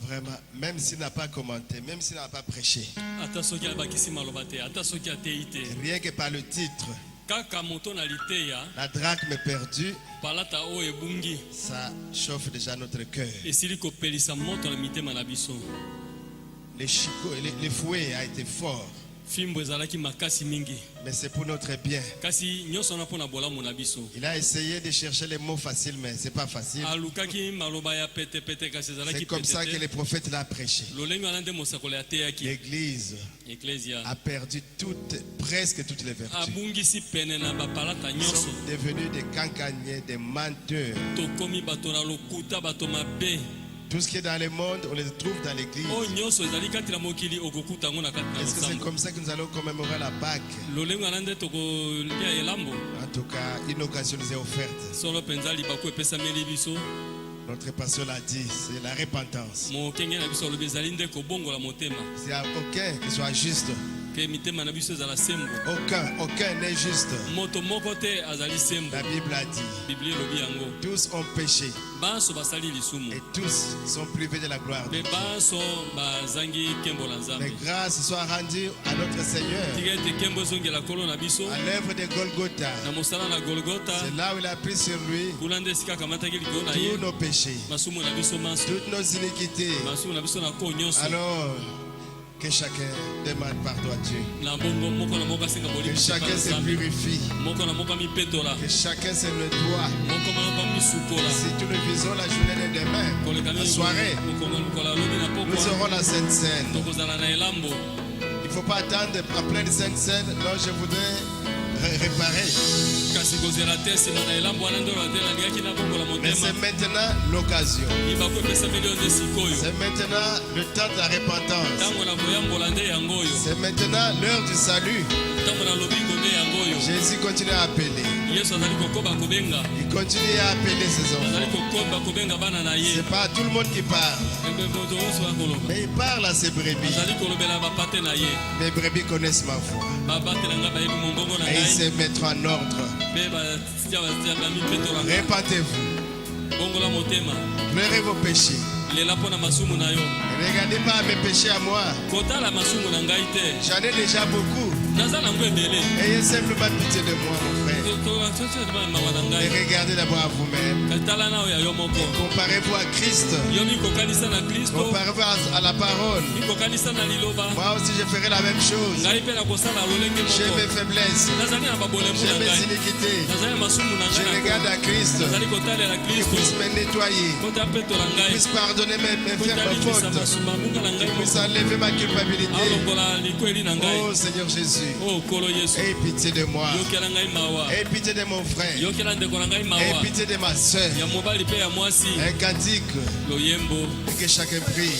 Vraiment, même s'il n'a pas commenté, même s'il n'a pas prêché, ata soki abakisi maloba te, ata soki atei te, rien que par le titre, kaka moto na liteya la drachme perdue, palata oyo ebungi ça chauffe déjà notre cœur. esili kopelisa moto na mitema na biso. Les fouets a été fort, Fimbo ezalaki makasi mingi, mais c'est pour notre bien. kasi nyonso na pona bolamu na biso. Il a essayé de chercher les mots faciles, mais c'est pas facile. Alukaki maloba ya pete pete kasi ezalaki C'est comme ça que pete les te. prophètes l'ont prêché. Lolenge wana nde mosakolo ateyaki. L'Église Ecclesia a perdu presque toutes les vertus. abungisi pene na bapalata Ils nyonso. sont devenus des cancaniers, des menteurs. Tokomi bato na lokuta bato mabe. Tout ce qui est dans le monde, on les trouve dans l'église. O nyonso ezali kati na mokili okokuta ngo na kati na Est-ce que c'est losambo. comme ça que nous allons commémorer la Pâque? Lolenge wana nde tokolia elambo. En tout cas, une occasion nous est offerte. Solo penza libaku epesameli biso. Notre pasteur l'a dit, c'est la repentance. Mokenge na biso alobi ezali nde kobongola motema. Il n'y a aucun qui soit juste. Ke mitema na biso ezala sembo. Aucun n'est juste. Moto moko te azali sembo. La Bible a dit, Biblia elobi yango. tous ont péché Banso basali lisumu. et tous sont privés de la gloire de Pe Dieu. banso bazangi kembo na Mais Nzambe. grâce soit rendue à notre Seigneur, Tika ete kembo ezongela kolo na biso. à l'œuvre de Golgotha. Na mosala na Golgotha. C'est là où il a pris sur lui Kuna nde esika akamataki likolo na tous ye. nos péchés, Masumu na biso manso. toutes nos iniquités. Masumu na biso na ko nyonso. Alors, que chacun demande pardon à Dieu. Na bongo moko na moko asenga Que boli. chacun se purifie. Moko na moko mipetola. Que chacun se nettoie. Moko na moko misukola. Si nous le visons la journée de demain, la soirée, nous aurons la Sainte Seine. Il ne faut pas attendre après la Sainte Seine. Non, je voudrais réparer. Mais c'est maintenant l'occasion. C'est maintenant le temps de la repentance. C'est maintenant l'heure du salut. Jésus continue à appeler. Il continue à appeler ses enfants. C'est pas tout le monde qui parle. Mais il parle à ses brebis. Mes brebis connaissent ma voix. Et ils se mettront en ordre. Répentez-vous. Pleurez vos péchés. Ne regardez pas mes péchés à moi. J'en ai déjà beaucoup. Ayez simplement pitié de moi, mon frère. Et regardez d'abord à vous-même. Comparez-vous à Christ. Comparez-vous à la parole. Moi aussi, je ferai la même chose. J'ai mes faiblesses. J'ai mes iniquités. Je regarde à Christ. Il puisse me nettoyer. Il puisse pardonner mes faire mes fautes. Il puisse enlever ma culpabilité. Oh Seigneur Jésus. Aie pitié de moi. Aie pitié de mon frère. Aie pitié de ma soeur. Un cantique. Et que chacun prie.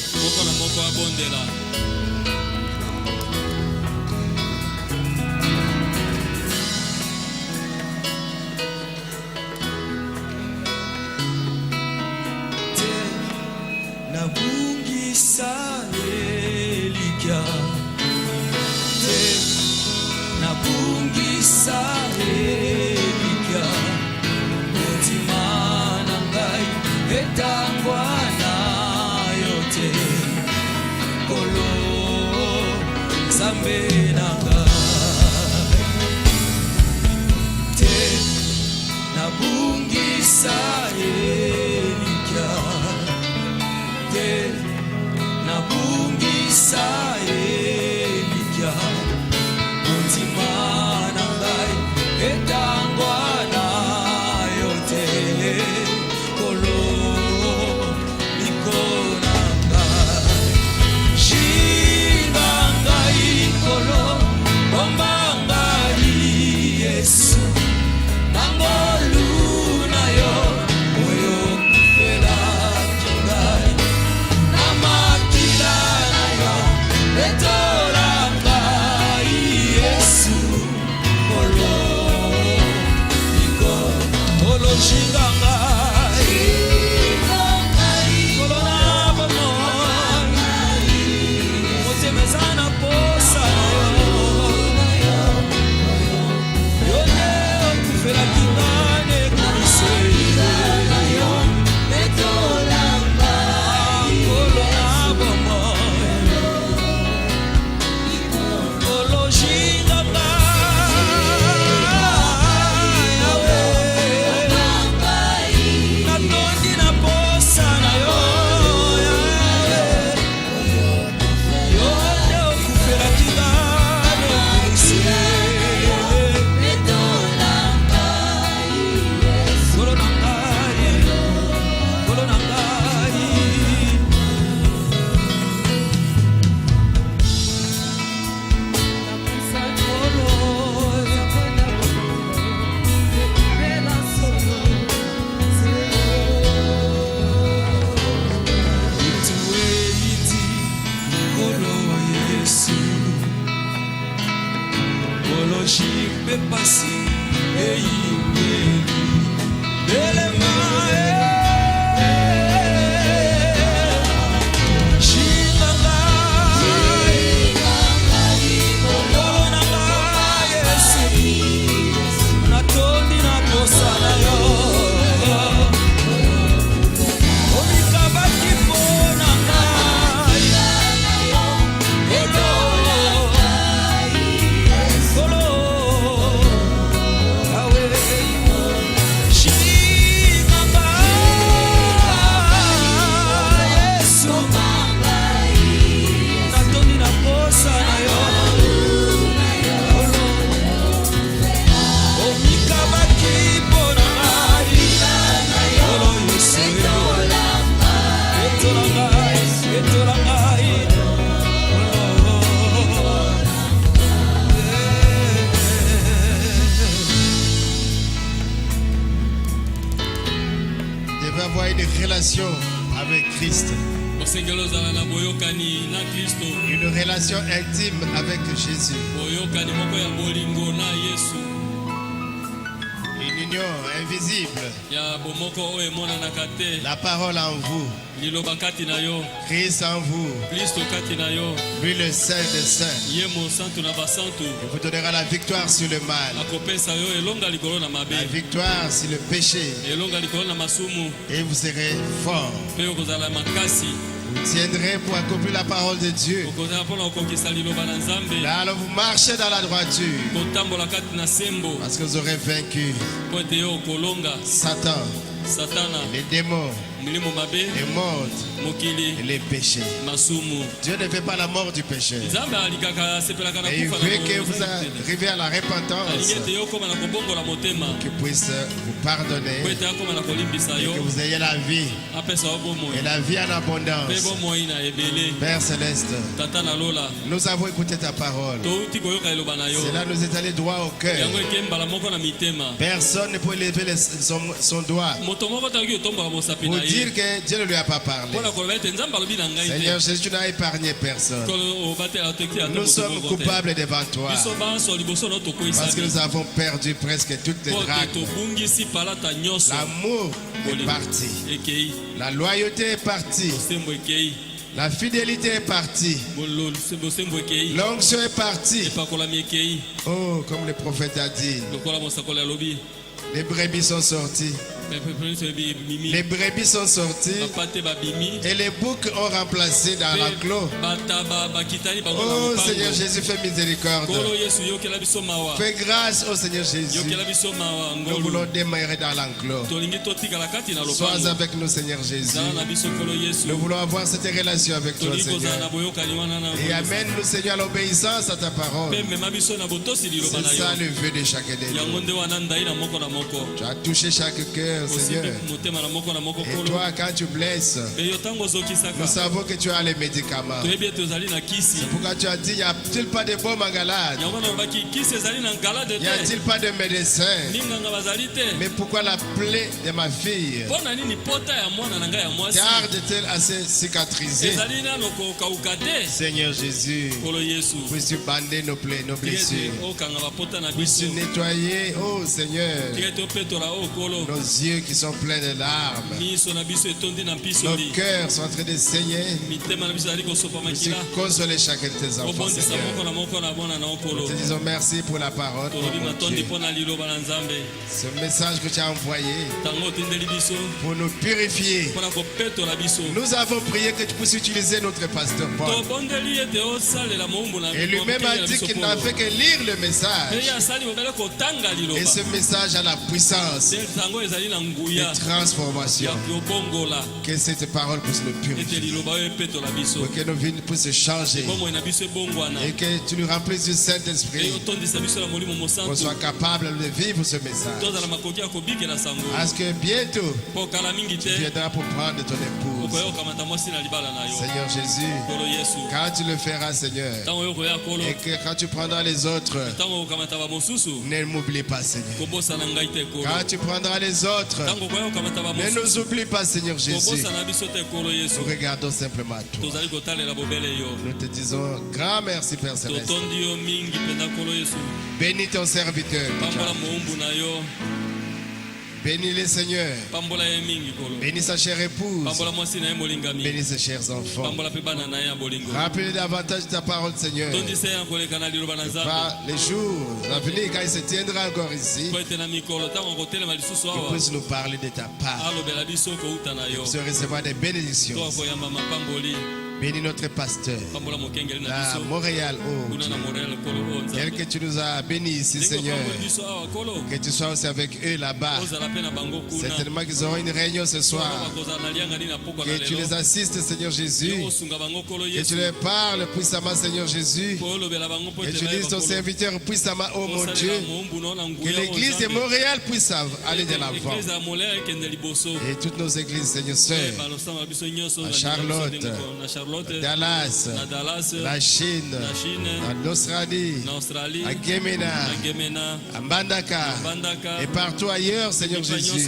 avec Christ. Une relation intime avec Jésus. Une union invisible. La parole en vous. Christ en vous. Lui le Saint des Saints. Il vous donnera la victoire sur le mal. La victoire sur le péché. Et vous serez fort. Vous tiendrez pour accomplir la parole de Dieu. Là, vous marchez dans la droiture. Parce que vous aurez vaincu Satan, les démons, les morts et les péchés. Dieu ne fait pas la mort du péché. Mais il veut que vous arriviez à la repentance, qu'il puisse vous pardonner et que vous ayez la vie et la vie en abondance. Père Céleste, nous avons écouté ta parole. Cela nous est allé droit au cœur. Personne ne peut lever son doigt pour dire que Dieu ne lui a pas parlé. Seigneur Jésus, tu n'as épargné personne. Nous sommes coupables devant toi parce que nous avons perdu presque toutes les drachmes. L'amour est parti. La loyauté est partie. La fidélité est partie. L'onction est partie. Oh, comme le prophète a dit, les brebis sont sorties. Les brebis sont sorties et les boucs ont remplacé dans l'enclos. Oh Seigneur Jésus, fais miséricorde. Fais grâce au Seigneur Jésus. Nous voulons demeurer dans l'enclos. Sois avec nous Seigneur Jésus. Nous voulons avoir cette relation avec toi Seigneur. Et amène-nous Seigneur à l'obéissance à ta parole. C'est ça le vœu de chacun de nous. Tu as touché chaque cœur Seigneur. Et toi quand tu blesses, nous savons que tu as les médicaments. C'est pourquoi tu as dit, y a-t-il pas de baume en Galade? Y a-t-il pas de médecin? Mais pourquoi la plaie de ma fille tarde-t-elle à se cicatriser? Seigneur Jésus, puisses-tu bander nos plaies, nos blessures. Puisses-tu nettoyer, oh Seigneur, nos yeux qui sont pleins de larmes. Nos cœurs sont en train de saigner. Puisses-tu consoler chacun de tes enfants, Seigneur. Nous te disons merci pour la parole. Ce message que tu as envoyé pour nous purifier. Nous avons prié que tu puisses utiliser notre pasteur Paul. Et lui-même a dit qu'il n'a fait que lire le message. Et ce message a la puissance de transformation. Que cette parole puisse nous purifier. Pour que nos vies puissent changer. Et que tu nous remplisses du Saint-Esprit. Qu'on soit capable de vivre ce message. Parce que bientôt, tu viendras pour prendre ton époux. Seigneur Jésus, quand tu le feras, Seigneur, et que quand tu prendras les autres, ne m'oublie pas, Seigneur. Quand tu prendras les autres, ne nous oublie pas, Seigneur Jésus. Nous regardons simplement toi. Nous te disons grand merci, Père Céleste. Bénis ton serviteur. Bénis les Seigneur. Bénis sa chère épouse. Bénis ses chers enfants. Rappelez davantage ta parole, Seigneur. Par les jours à venir, quand il se tiendra encore ici, il puisse nous parler de ta part. Il puisse recevoir des bénédictions. Bénis notre pasteur, la Montréal haute, tel que tu nous as bénis ici, Seigneur, que tu sois aussi avec eux là-bas. Certainement qu'ils auront une réunion ce soir. Que tu les assistes, Seigneur Jésus. Que tu leur parles puissamment, Seigneur Jésus. Que tu dises ton serviteur puissamment, oh mon Dieu. Que l'église de Montréal puisse aller de l'avant. Et toutes nos églises, Seigneur, sœurs, à Charlotte, Dallas, la Chine, en Australie, à Gemena, à Mbandaka et partout ailleurs, Seigneur Jésus,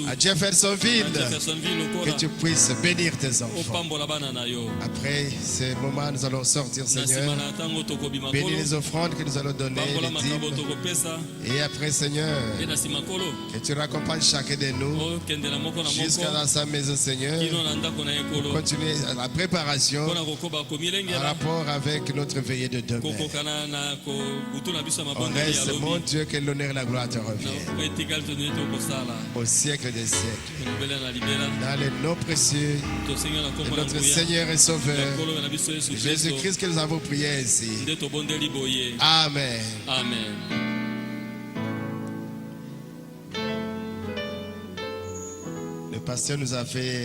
à Jeffersonville, que tu puisses bénir tes enfants. Après ces moments, nous allons sortir, Seigneur. Bénis les offrandes que nous allons donner, les dîmes. Et après, Seigneur, que tu raccompagnes chacun de nous jusqu'à dans sa maison, Seigneur, pour continuer la préparation en rapport avec notre veillée de demain. On reste, mon Dieu, que l'honneur et la gloire te reviennent au siècle des siècles. Dans le nom précieux de notre Seigneur et Sauveur, Jésus-Christ, que nous avons prié ainsi. Amen. Amen. Le pasteur nous a fait